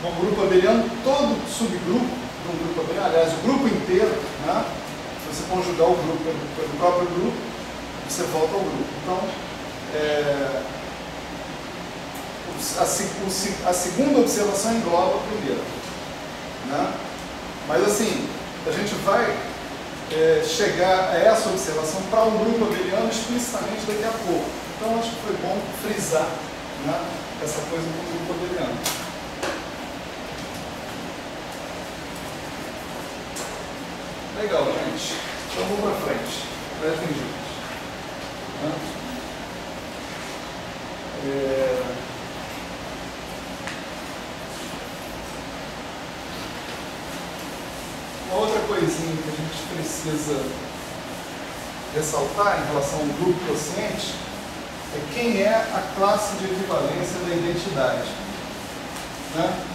Speaker 1: Um grupo abeliano, todo subgrupo de um grupo abeliano, aliás, o grupo inteiro, né? Se você conjugar o grupo pelo próprio grupo, você volta ao grupo. Então, a segunda observação engloba a primeira. Né? Mas assim, a gente vai chegar a essa observação para um grupo abeliano explicitamente daqui a pouco. Então, acho que foi bom frisar, né, essa coisa do grupo abeliano. Legal, gente. Então vamos para frente. 10 minutos. Uma outra coisinha que a gente precisa ressaltar em relação ao grupo quociente é quem é a classe de equivalência da identidade. Né?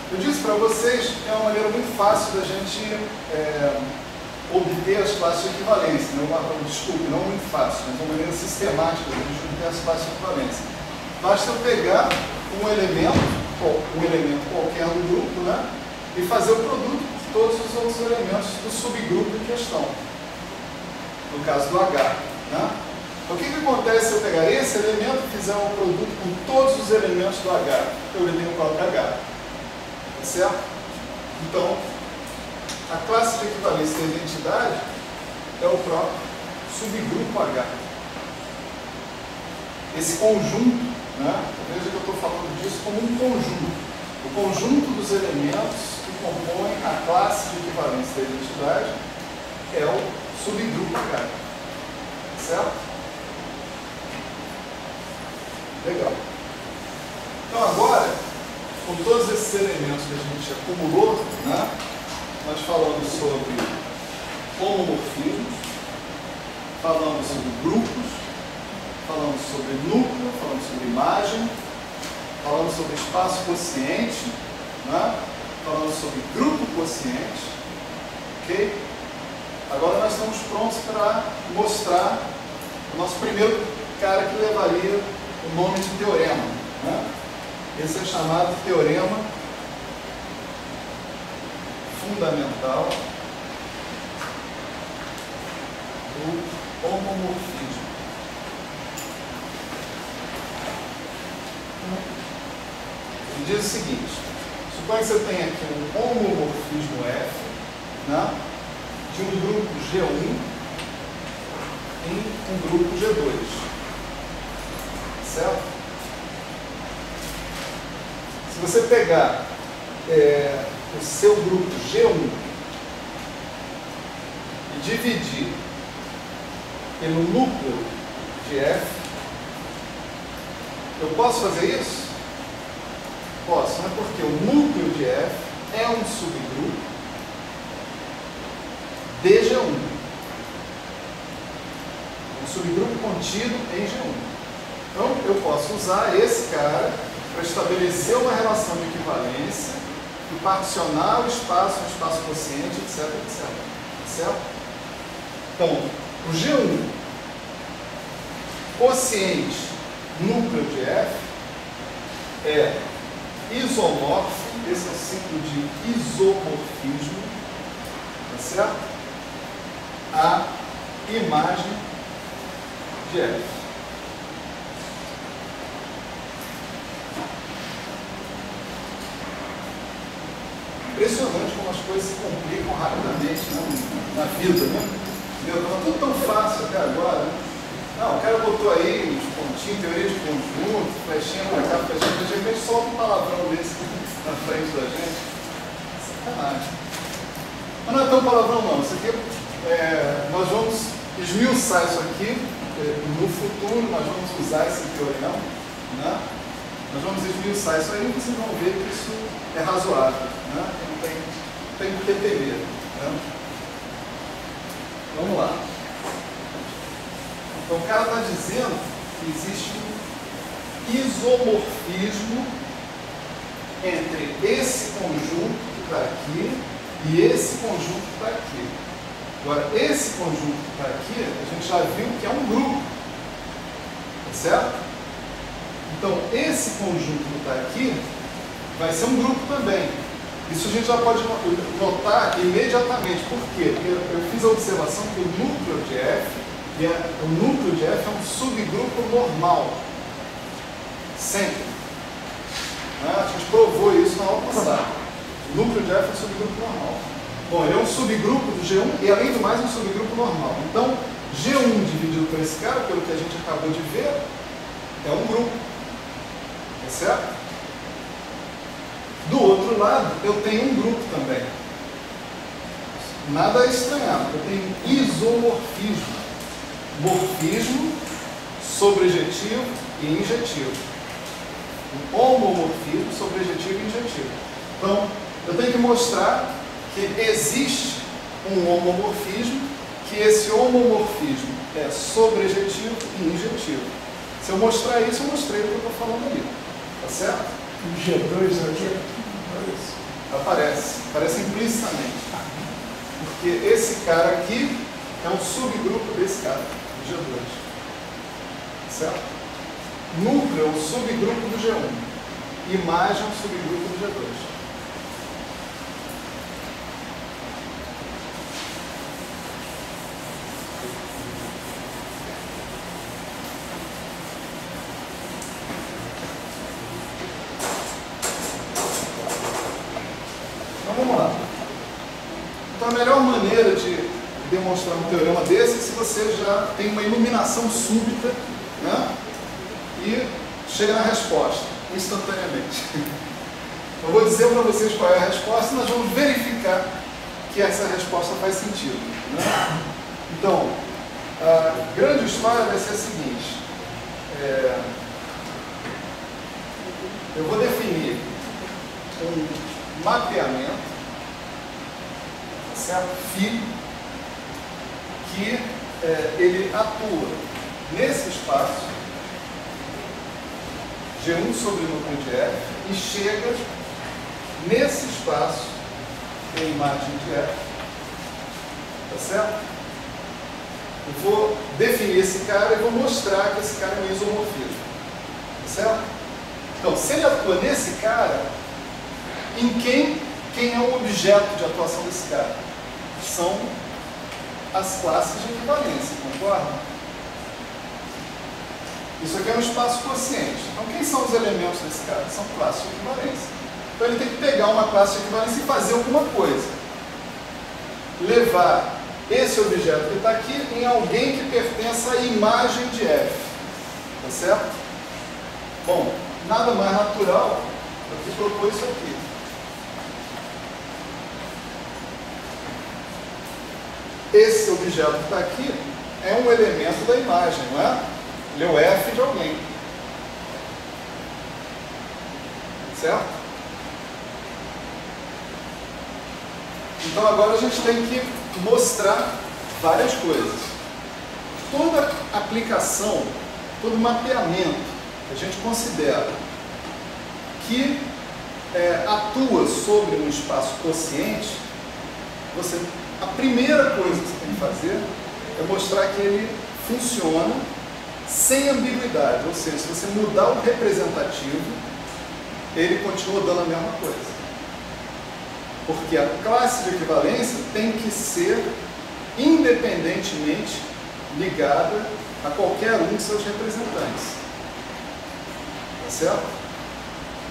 Speaker 1: Eu disse para vocês que é uma maneira muito fácil da gente obter as classes de equivalência. Desculpe, não muito fácil, mas uma maneira sistemática da gente obter as classes de equivalência. Basta eu pegar um elemento qualquer do grupo, né, e fazer o produto de todos os outros elementos do subgrupo em questão. No caso do H. Né? Então, o que acontece se eu pegar esse elemento e fizer um produto com todos os elementos do H? Eu obtenho o próprio H. Certo? Então, a classe de equivalência da identidade é o próprio subgrupo H. Esse conjunto, né? Veja que eu estou falando disso como um conjunto. O conjunto dos elementos que compõem a classe de equivalência da identidade é o subgrupo H. Certo? Legal. Então, agora, com todos esses elementos que a gente acumulou, né, nós falamos sobre homomorfismos, falamos sobre grupos, falamos sobre núcleo, falamos sobre imagem, falamos sobre espaço quociente, né, falamos sobre grupo quociente, ok? Agora nós estamos prontos para mostrar o nosso primeiro cara que levaria o nome de teorema. Né? Esse é chamado de teorema fundamental do homomorfismo. Ele diz o seguinte: suponha que você tem aqui um homomorfismo F, né, de um grupo G1 em um grupo G2. Certo? Se você pegar o seu grupo G1 e dividir pelo núcleo de F, eu posso fazer isso? Posso, né? Porque o núcleo de F é um subgrupo de G1. Um subgrupo contido em G1. Então, eu posso usar esse cara para estabelecer uma relação de equivalência e particionar o espaço quociente, etc, etc. Certo? Então, o G1 quociente núcleo de F é isomórfico, esse é o ciclo de isomorfismo, tá certo? A imagem de F. Impressionante como as coisas se complicam rapidamente, né, na vida, né? Estava tudo tão fácil até agora, né? Não, o cara botou aí uns pontinhos, teoria de conjunto, flechinha pra cá, flechinha pra cá, de repente solta um palavrão desse na frente da gente. Sacanagem. Mas não é tão palavrão não, isso aqui nós vamos esmiuçar isso aqui, no futuro nós vamos usar esse teorema, né? Nós vamos esmiuçar isso aí e vocês vão ver que isso é razoável, né? Não tem que ter temer, né? Vamos lá. Então o cara está dizendo que existe um isomorfismo entre esse conjunto que está aqui e esse conjunto que está aqui. Agora, esse conjunto que está aqui, a gente já viu que é um grupo, tá certo? Então, esse conjunto que está aqui vai ser um grupo também. Isso a gente já pode notar imediatamente. Por quê? Porque eu fiz a observação que o núcleo de F, o núcleo de F é um subgrupo normal. Sempre. A gente provou isso na aula passada. O núcleo de F é um subgrupo normal. Bom, ele é um subgrupo do G1 e, além do mais, um subgrupo normal. Então, G1 dividido por esse cara, pelo que a gente acabou de ver, é um grupo. Tá certo? Do outro lado, eu tenho um grupo também. Nada a estranhar, eu tenho isomorfismo. Morfismo, sobrejetivo e injetivo. Um homomorfismo, sobrejetivo e injetivo. Então, eu tenho que mostrar que existe um homomorfismo, que esse homomorfismo é sobrejetivo e injetivo. Se eu mostrar isso, eu mostrei o que eu estou falando ali. Tá certo?
Speaker 3: O G2 aqui
Speaker 1: aparece implicitamente. Porque esse cara aqui é um subgrupo desse cara, do G2. Certo? Núcleo é um subgrupo do G1. Imagem é um subgrupo do G2. Vamos lá. Então, a melhor maneira de demonstrar um teorema desse é se você já tem uma iluminação súbita, né? E chega na resposta, instantaneamente. Eu vou dizer para vocês qual é a resposta e nós vamos verificar que essa resposta faz sentido, né? Então, a grande história vai ser a seguinte. Eu vou definir um mapeamento, certo? Φ, que ele atua nesse espaço G1 sobre o núcleo de F e chega nesse espaço em imagem de F, tá certo? Eu vou definir esse cara e vou mostrar que esse cara é um isomorfismo, tá certo? Então, se ele atua nesse cara, em quem é o objeto de atuação desse cara? São as classes de equivalência, concorda? Isso aqui é um espaço quociente. Então, quem são os elementos desse cara? São classes de equivalência. Então, ele tem que pegar uma classe de equivalência e fazer alguma coisa. Levar esse objeto que está aqui em alguém que pertença à imagem de F. Tá certo? Bom, nada mais natural do que propor isso aqui. Esse objeto que está aqui é um elemento da imagem, não é? Ele é o F de alguém. Certo? Então agora a gente tem que mostrar várias coisas. Toda aplicação, todo mapeamento que a gente considera que atua sobre um espaço quociente, a primeira coisa que você tem que fazer é mostrar que ele funciona sem ambiguidade, ou seja, se você mudar o representativo, ele continua dando a mesma coisa. Porque a classe de equivalência tem que ser independentemente ligada a qualquer um de seus representantes. Tá certo?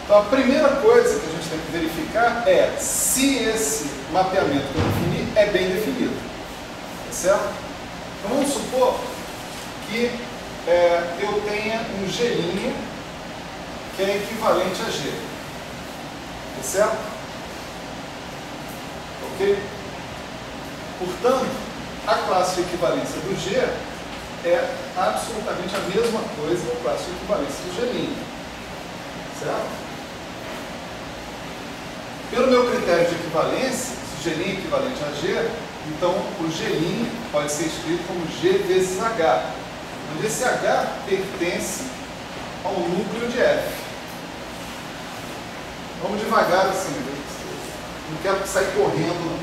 Speaker 1: Então a primeira coisa que a gente tem que verificar é se esse mapeamento que eu defini é bem definido. Tá certo? Então vamos supor que eu tenha um G' que é equivalente a G. Tá certo? Ok? Portanto, a classe de equivalência do G é absolutamente a mesma coisa da classe de equivalência do G'. Certo? Pelo meu critério de equivalência, se G' é equivalente a G, então o G' pode ser escrito como G vezes H, onde esse H pertence ao núcleo de F. Vamos devagar assim, não quero sair correndo,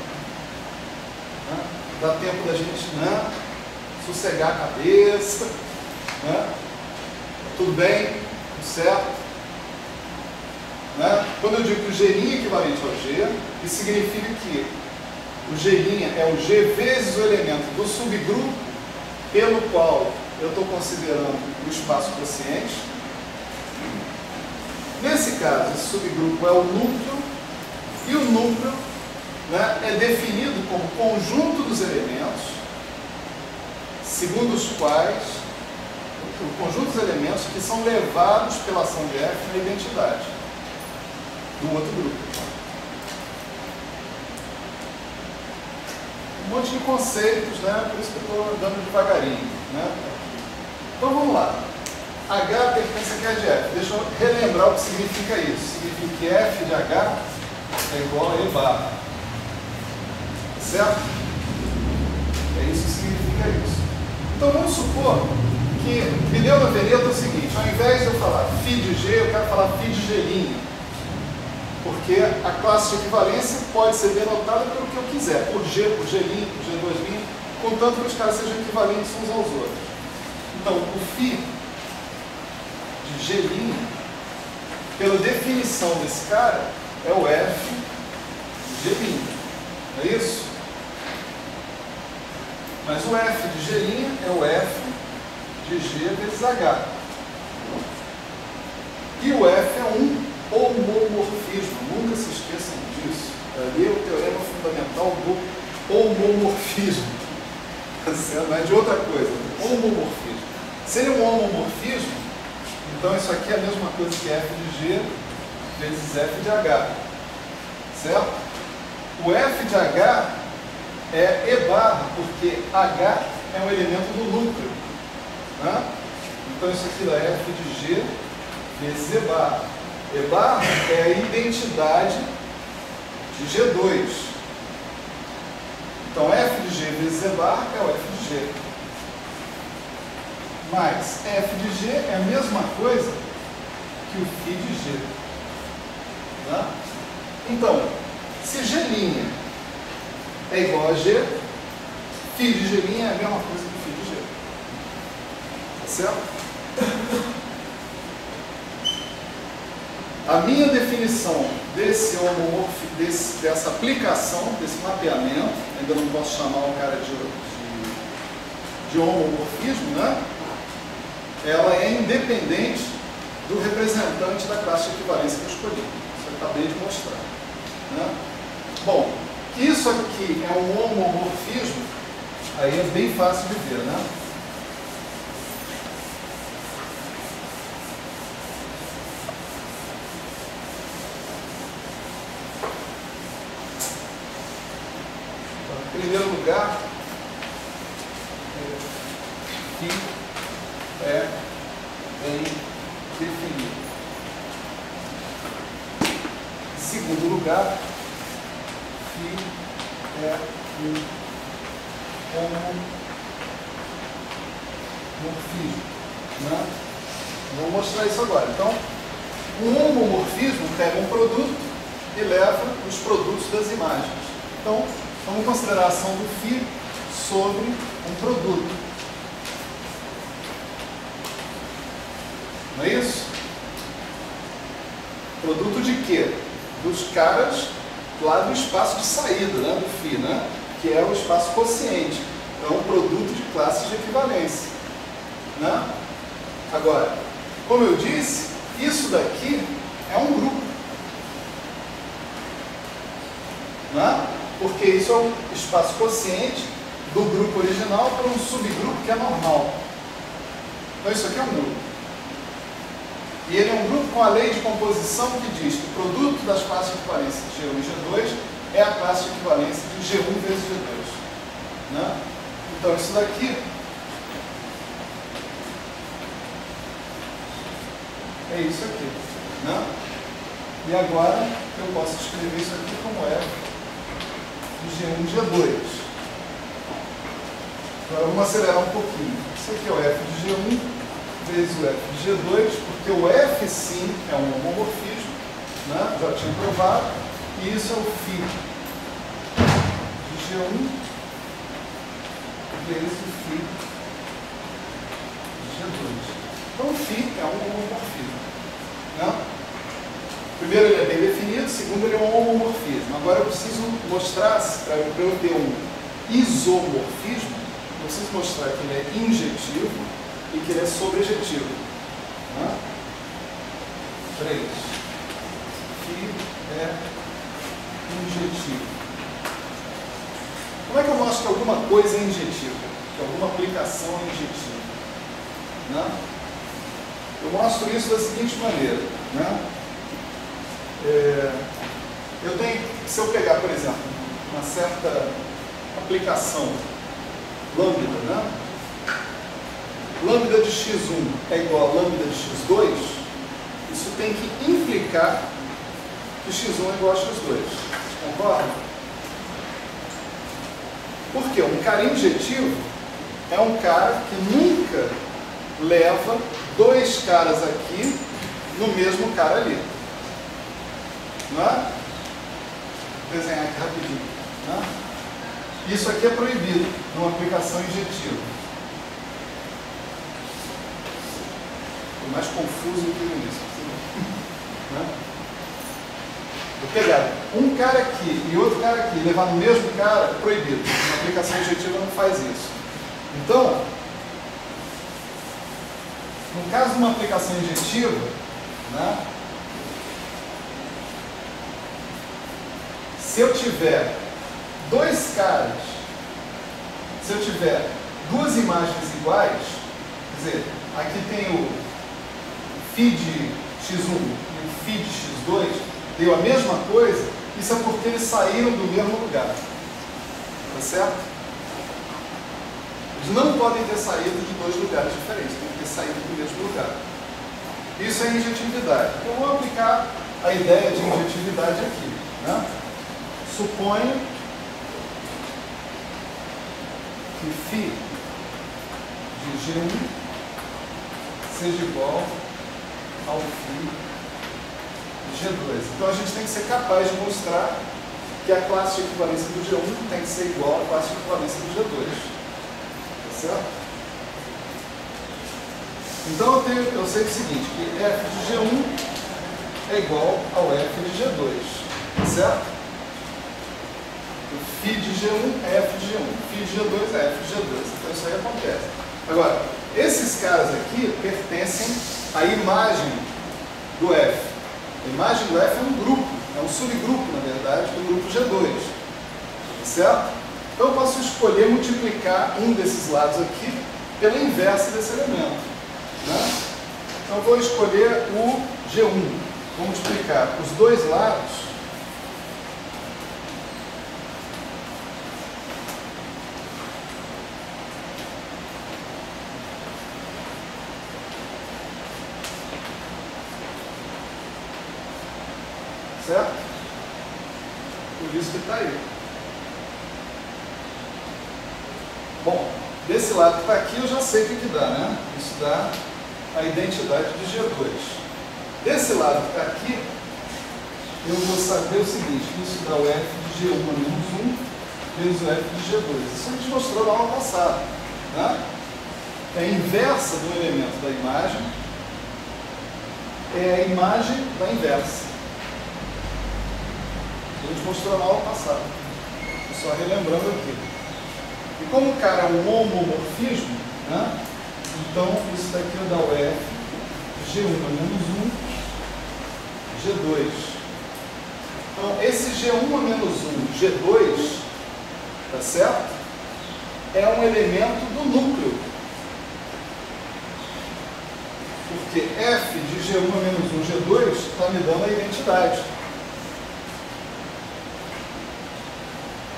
Speaker 1: né? Dá tempo da gente, né, sossegar a cabeça, né? Tudo bem, tudo certo, né? Quando eu digo que o G' é equivalente ao G, isso significa que o G' é o G vezes o elemento do subgrupo pelo qual eu estou considerando o espaço quociente. Nesse caso, esse subgrupo é o núcleo, e o núcleo, né, é definido como conjunto dos elementos, segundo os quais, o conjunto dos elementos que são levados pela ação de F na identidade do outro grupo. Um monte de conceitos, né, por isso que eu estou andando devagarinho, né? Então vamos lá. H pertence a Q de F. Deixa eu relembrar o que significa isso. Significa que F de H é igual a E barra. Certo? É isso que significa isso. Então vamos supor que me deu na vereda o seguinte: ao invés de eu falar φ de G, eu quero falar φ de G'. Porque a classe de equivalência pode ser denotada pelo que eu quiser, por G, por G', por G2', contanto que os caras sejam equivalentes uns aos outros. Então, o φ de G', pela definição desse cara, é o F de G'. Não é isso? Mas o F de G' é o F de G vezes H. E o F é um homomorfismo. Nunca se esqueçam disso. Ali é o teorema fundamental do homomorfismo. Não é de outra coisa. Homomorfismo. Se ele é um homomorfismo, então isso aqui é a mesma coisa que F de G vezes F de H. Certo? O F de H é E barra, porque H é um elemento do núcleo. Né? Então isso aqui dá F de G vezes E barra. E barra é a identidade de G2. Então F de G vezes E barra é o F de G. Mas F de G é a mesma coisa que o φ de G. Tá? Então, se G' é igual a G, φ de G' é a mesma coisa que φ de G. Tá certo? A minha definição dessa aplicação, desse mapeamento, ainda não posso chamar o cara de homomorfismo, né? Ela é independente do representante da classe de equivalência que eu escolhi. Isso eu acabei de mostrar. Né? Bom, que isso aqui é um homomorfismo, aí é bem fácil de ver, né? Em primeiro lugar, φ é bem definido. Em segundo lugar, φ é um homomorfismo. Né? Vou mostrar isso agora. Então, um homomorfismo pega um produto e leva os produtos das imagens. Então, vamos considerar a ação do φ sobre um produto. Não é isso? Produto de quê? Dos caras lá do espaço de saída, né, do φ, né? Que é o espaço quociente. Então, um produto de classes de equivalência. Né? Agora, como eu disse, isso daqui é um grupo. Né? Porque isso é o espaço quociente do grupo original para um subgrupo que é normal. Então isso aqui é um grupo. E ele é um grupo com a lei de composição que diz que o produto das classes de equivalência de G1 e G2 é a classe de equivalência de G1 vezes G2. Né? Então isso daqui é isso aqui. Né? E agora eu posso escrever isso aqui como F de G1 e G2. Agora vamos acelerar um pouquinho. Isso aqui é o F de G1 vezes o F de G2, porque o F sim é um homomorfismo né? Já tinha provado, e isso é o φ de G1 vezes o φ de G2. Então, o φ é um homomorfismo, né? Primeiro, ele é bem definido, segundo, ele é um homomorfismo. Agora, eu preciso mostrar, para eu ter um isomorfismo, eu preciso mostrar que ele é injetivo e que ele é sobrejetivo. Né? 3. Φ é injetivo. Como é que eu mostro que alguma coisa é injetiva? Que alguma aplicação é injetiva? Né? Eu mostro isso da seguinte maneira. Né? Eu tenho, se eu pegar, por exemplo, uma certa aplicação lambda, né? Lambda de x1 é igual a lambda de x2, isso tem que implicar que x1 é igual a x2. Concorda? Por quê? Um cara injetivo é um cara que nunca leva dois caras aqui no mesmo cara ali. Não é? Vou desenhar aqui rapidinho. Não é? Isso aqui é proibido numa aplicação injetiva. Ficou mais confuso do que no início. Não é? Vou pegar um cara aqui e outro cara aqui, levar no mesmo cara, é proibido. Uma aplicação injetiva não faz isso. Então, no caso de uma aplicação injetiva, né, se eu tiver dois caras, se eu tiver duas imagens iguais, quer dizer, aqui tem o φ de x1 e o φ de x2, deu a mesma coisa, isso é porque eles saíram do mesmo lugar. Tá certo? Eles não podem ter saído de dois lugares diferentes, tem que ter saído do mesmo lugar. Isso é injetividade. Então, eu vou aplicar a ideia de injetividade aqui. Né? Suponho que φ de G1 seja igual ao φ de G2. Então a gente tem que ser capaz de mostrar que a classe de equivalência do G1 tem que ser igual à classe de equivalência do G2. Tá certo? Então eu sei o seguinte, que f de G1 é igual ao f de G2. Tá certo? O φ de G1 é f de G1, φ de G2 é f de G2. Então isso aí acontece. Agora, esses caras aqui pertencem à imagem do f. A imagem do f é um grupo, é um subgrupo, na verdade, do grupo G2. Tá certo? Então eu posso escolher multiplicar um desses lados aqui pela inversa desse elemento. Né? Então eu vou escolher o G1. Vou multiplicar os dois lados certo? Por isso que está aí. Bom, desse lado que está aqui eu já sei o que dá, né? Isso dá a identidade de G2. Desse lado que está aqui, eu vou saber o seguinte, isso dá o f de G1 menos 1 vezes o f de G2. Isso a gente mostrou na aula passada. Né? É a inversa do elemento da imagem, é a imagem da inversa. A gente mostrou na aula passada. Só relembrando aqui. E como o cara é um homomorfismo, né? Então isso daqui dá o f de G1 menos 1, G2. Então esse G1 menos 1, G2, tá certo? É um elemento do núcleo. Porque f de G1 menos 1, G2 está me dando a identidade.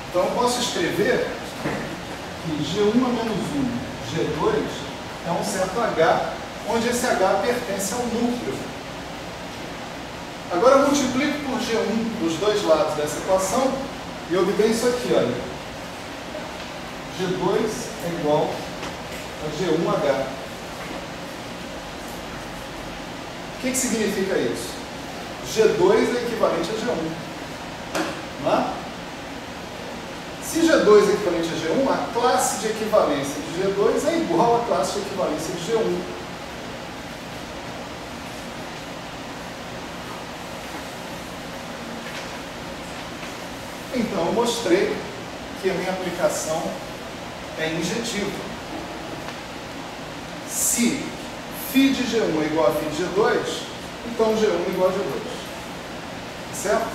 Speaker 1: Então eu posso escrever que G1 menos 1, G2 é um certo H, onde esse H pertence ao núcleo. Agora eu multiplico por G1 dos dois lados dessa equação e obtenho isso aqui, olha. G2 é igual a G1H. O que significa isso? G2 é equivalente a G1. Não é? Se G2 é equivalente a G1, a classe de equivalência de G2 é igual à classe de equivalência de G1. Então eu mostrei que a minha aplicação é injetiva. Se φ de G1 é igual a φ de G2, então G1 é igual a G2. Certo?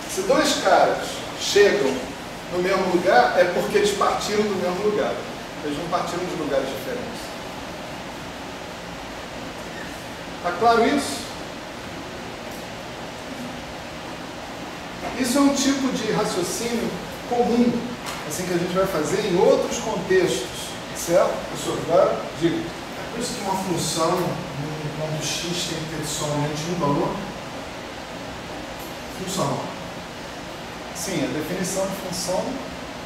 Speaker 1: Se dois caras chegam no mesmo lugar, é porque eles partiram do mesmo lugar. Eles não partiram de lugares diferentes. Está claro isso? Isso é um tipo de raciocínio comum, assim, que a gente vai fazer em outros contextos, certo? Professor, agora, diga.
Speaker 2: É por isso que uma função, quando x tem que ter somente um valor? Função.
Speaker 1: Sim, a definição de função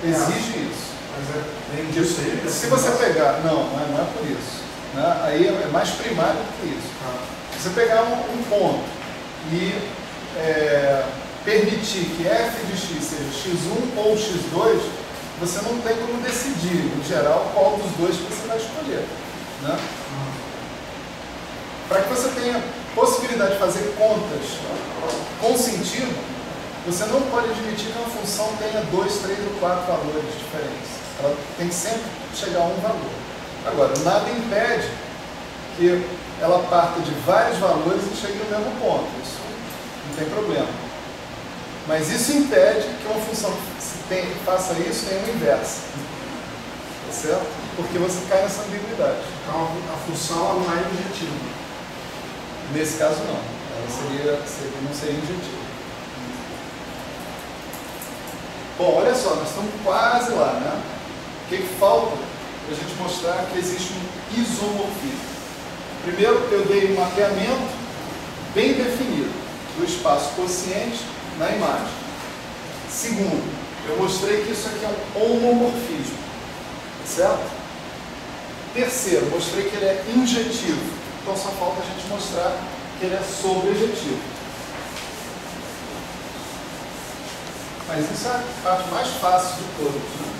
Speaker 1: exige isso.
Speaker 2: Mas além disso aí...
Speaker 1: Se você pegar... Não é por isso. Né? Aí é mais primário do que isso. Se você pegar um ponto e permitir que f de x seja x1 ou x2, você não tem como decidir, em geral, qual dos dois que você vai escolher. Né? Para que você tenha possibilidade de fazer contas com sentido, você não pode admitir que uma função tenha 2, 3 ou 4 valores diferentes. Ela tem que sempre chegar a um valor. Agora, nada impede que ela parta de vários valores e chegue no mesmo ponto. Isso não tem problema. Mas isso impede que uma função que faça isso tenha uma inversa. Tá certo? Porque você cai nessa ambiguidade.
Speaker 2: Então, a função não é injetiva.
Speaker 1: Nesse caso, não. Ela não seria injetiva. Bom, olha só, nós estamos quase lá, né? O que falta para a gente mostrar que existe um isomorfismo? Primeiro, eu dei um mapeamento bem definido do espaço quociente na imagem. Segundo, eu mostrei que isso aqui é um homomorfismo, certo? Terceiro, mostrei que ele é injetivo. Então só falta a gente mostrar que ele é sobrejetivo. Mas isso é a parte mais fácil de todos, né?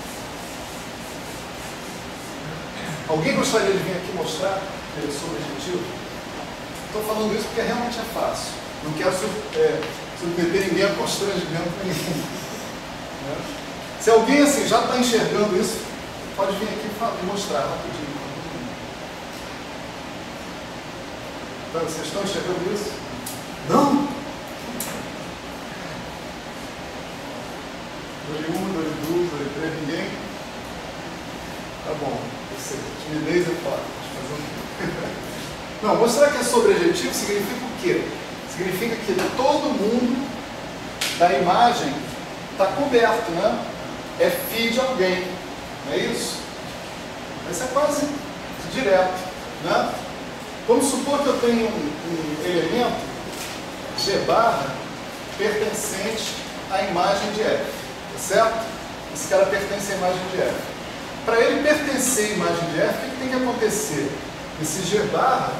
Speaker 1: Alguém gostaria de vir aqui mostrar que ele é sobrejetivo? Estou falando isso porque realmente é fácil. Não quero submeter ninguém a constrangimento para ninguém. Né? Se alguém assim, já está enxergando isso, pode vir aqui e mostrar rapidinho. Então, vocês estão enxergando isso? Não? 2 de 1, 2 de 2, 2 de 3, ninguém? Tá bom, timidez é foda. Não, mostrar que é sobrejetivo significa o quê? Significa que todo mundo da imagem está coberto, né? É φ de alguém, não é isso? Isso é quase direto, né? Vamos supor que eu tenho um elemento G barra pertencente à imagem de F, tá certo? Esse cara pertence à imagem de F. Para ele pertencer à imagem de F, o que tem que acontecer? Esse G barra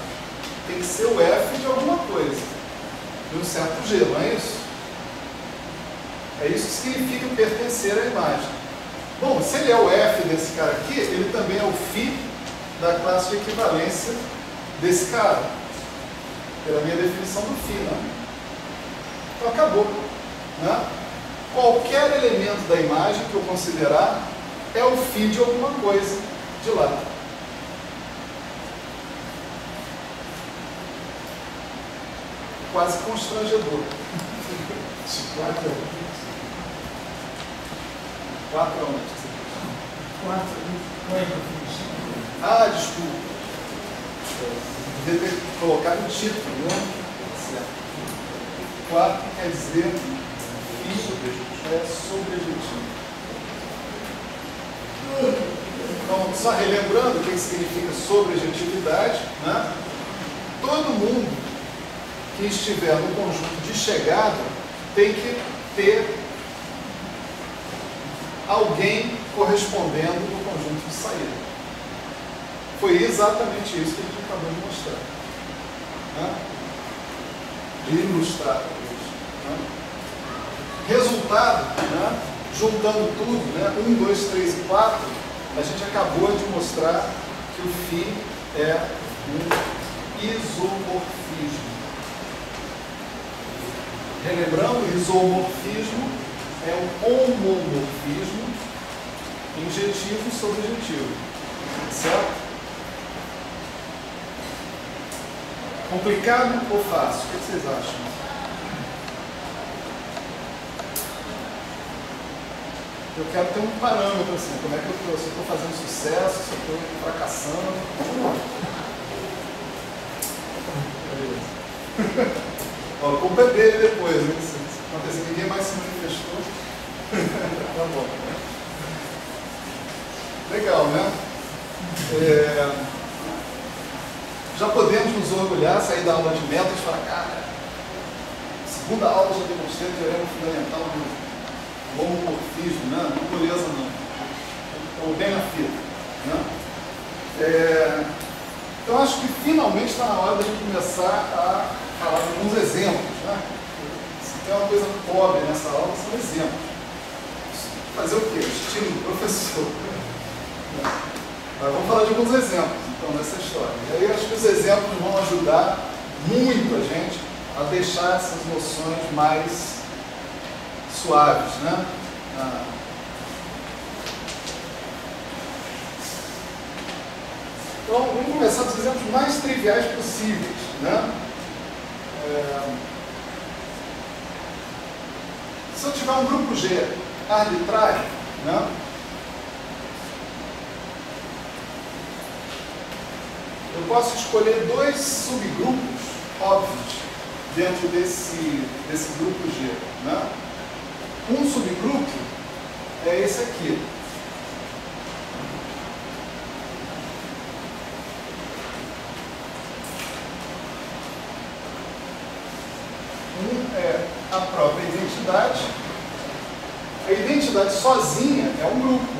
Speaker 1: tem que ser o F de alguma coisa, de um certo G, não é isso? É isso que significa pertencer à imagem. Bom, se ele é o F desse cara aqui, ele também é o φ da classe de equivalência desse cara, pela minha definição do φ, né? Então acabou, né? Qualquer elemento da imagem que eu considerar é o φ de alguma coisa de lá. Quase constrangedor. 4 aonde?
Speaker 4: 4.
Speaker 1: Ah, desculpa. Devia ter colocado o título, né? Certo. 4 quer dizer é sobrejetivo. Então, só relembrando o que significa sobrejetividade, né? Todo mundo que estiver no conjunto de chegada tem que ter alguém correspondendo no conjunto de saída. Foi exatamente isso que a gente acabou de mostrar. Né? de ilustrar isso. Né? Resultado, né? Juntando tudo, né? 1, 2, 3 e 4, a gente acabou de mostrar que o φ é um isomorfismo. Relembrando, isomorfismo é um homomorfismo injetivo sobre adjetivo. Certo? Complicado ou fácil? O que vocês acham? Eu quero ter um parâmetro assim, como é que eu estou? Se eu estou fazendo sucesso, se eu estou fracassando. Beleza. Ó, a culpa é dele depois, né? Se acontecer, ninguém mais se manifestou. Tá bom. Legal, né? Já podemos nos orgulhar, sair da aula de métodos e falar, cara, segunda aula já demonstrei o teorema fundamental do homomorfismo, né? Não moleza não. Ou bem na fita. Né? Então acho que finalmente está na hora de a gente começar a falar de alguns exemplos. Né? Se tem uma coisa pobre nessa aula, são exemplos. Fazer o quê? Estilo do professor. Mas vamos falar de alguns exemplos, então, nessa história. E aí acho que os exemplos vão ajudar muito a gente a deixar essas noções mais suaves, né? Então, vamos começar dos exemplos mais triviais possíveis, né? Se eu tiver um grupo G arbitrário, né? Eu posso escolher dois subgrupos óbvios dentro desse grupo G, né? Um subgrupo é esse aqui. Um é a própria identidade. A identidade sozinha é um grupo,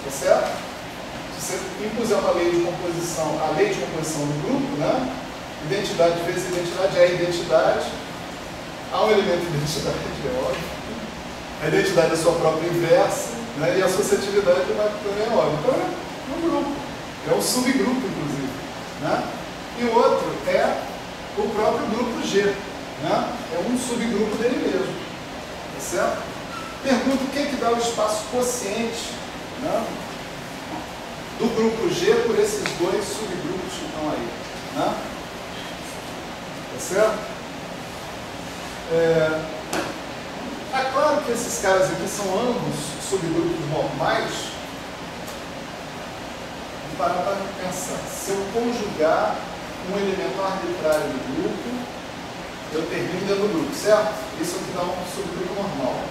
Speaker 1: tá certo? Se você impuser uma lei de composição, a lei de composição do grupo, né? Identidade vezes identidade é identidade. Há um elemento de identidade, é óbvio. A identidade é a sua própria inversa, né? E a associatividade também é óbvio. Então é um grupo, é um subgrupo, inclusive. Né? E o outro é o próprio grupo G, né? É um subgrupo dele mesmo. Tá certo? Pergunta o que é que dá o espaço quociente, né? Do grupo G por esses dois subgrupos que estão aí. Né? Tá certo? É claro que esses caras aqui são ambos subgrupos normais. Vamos parar para pensar. Se eu conjugar um elemento arbitrário no grupo, eu termino dentro do grupo, certo? Isso é o que dá um subgrupo normal.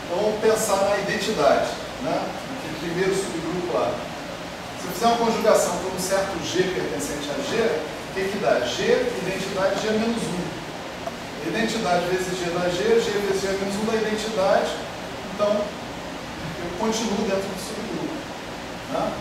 Speaker 1: Então vamos pensar na identidade, né? Naquele primeiro subgrupo lá. Se eu fizer uma conjugação por um certo G pertencente a G, o que dá? G, identidade, G menos 1. Identidade vezes G da G, G vezes G menos 1 da identidade. Então, eu continuo dentro do subgrupo. Né?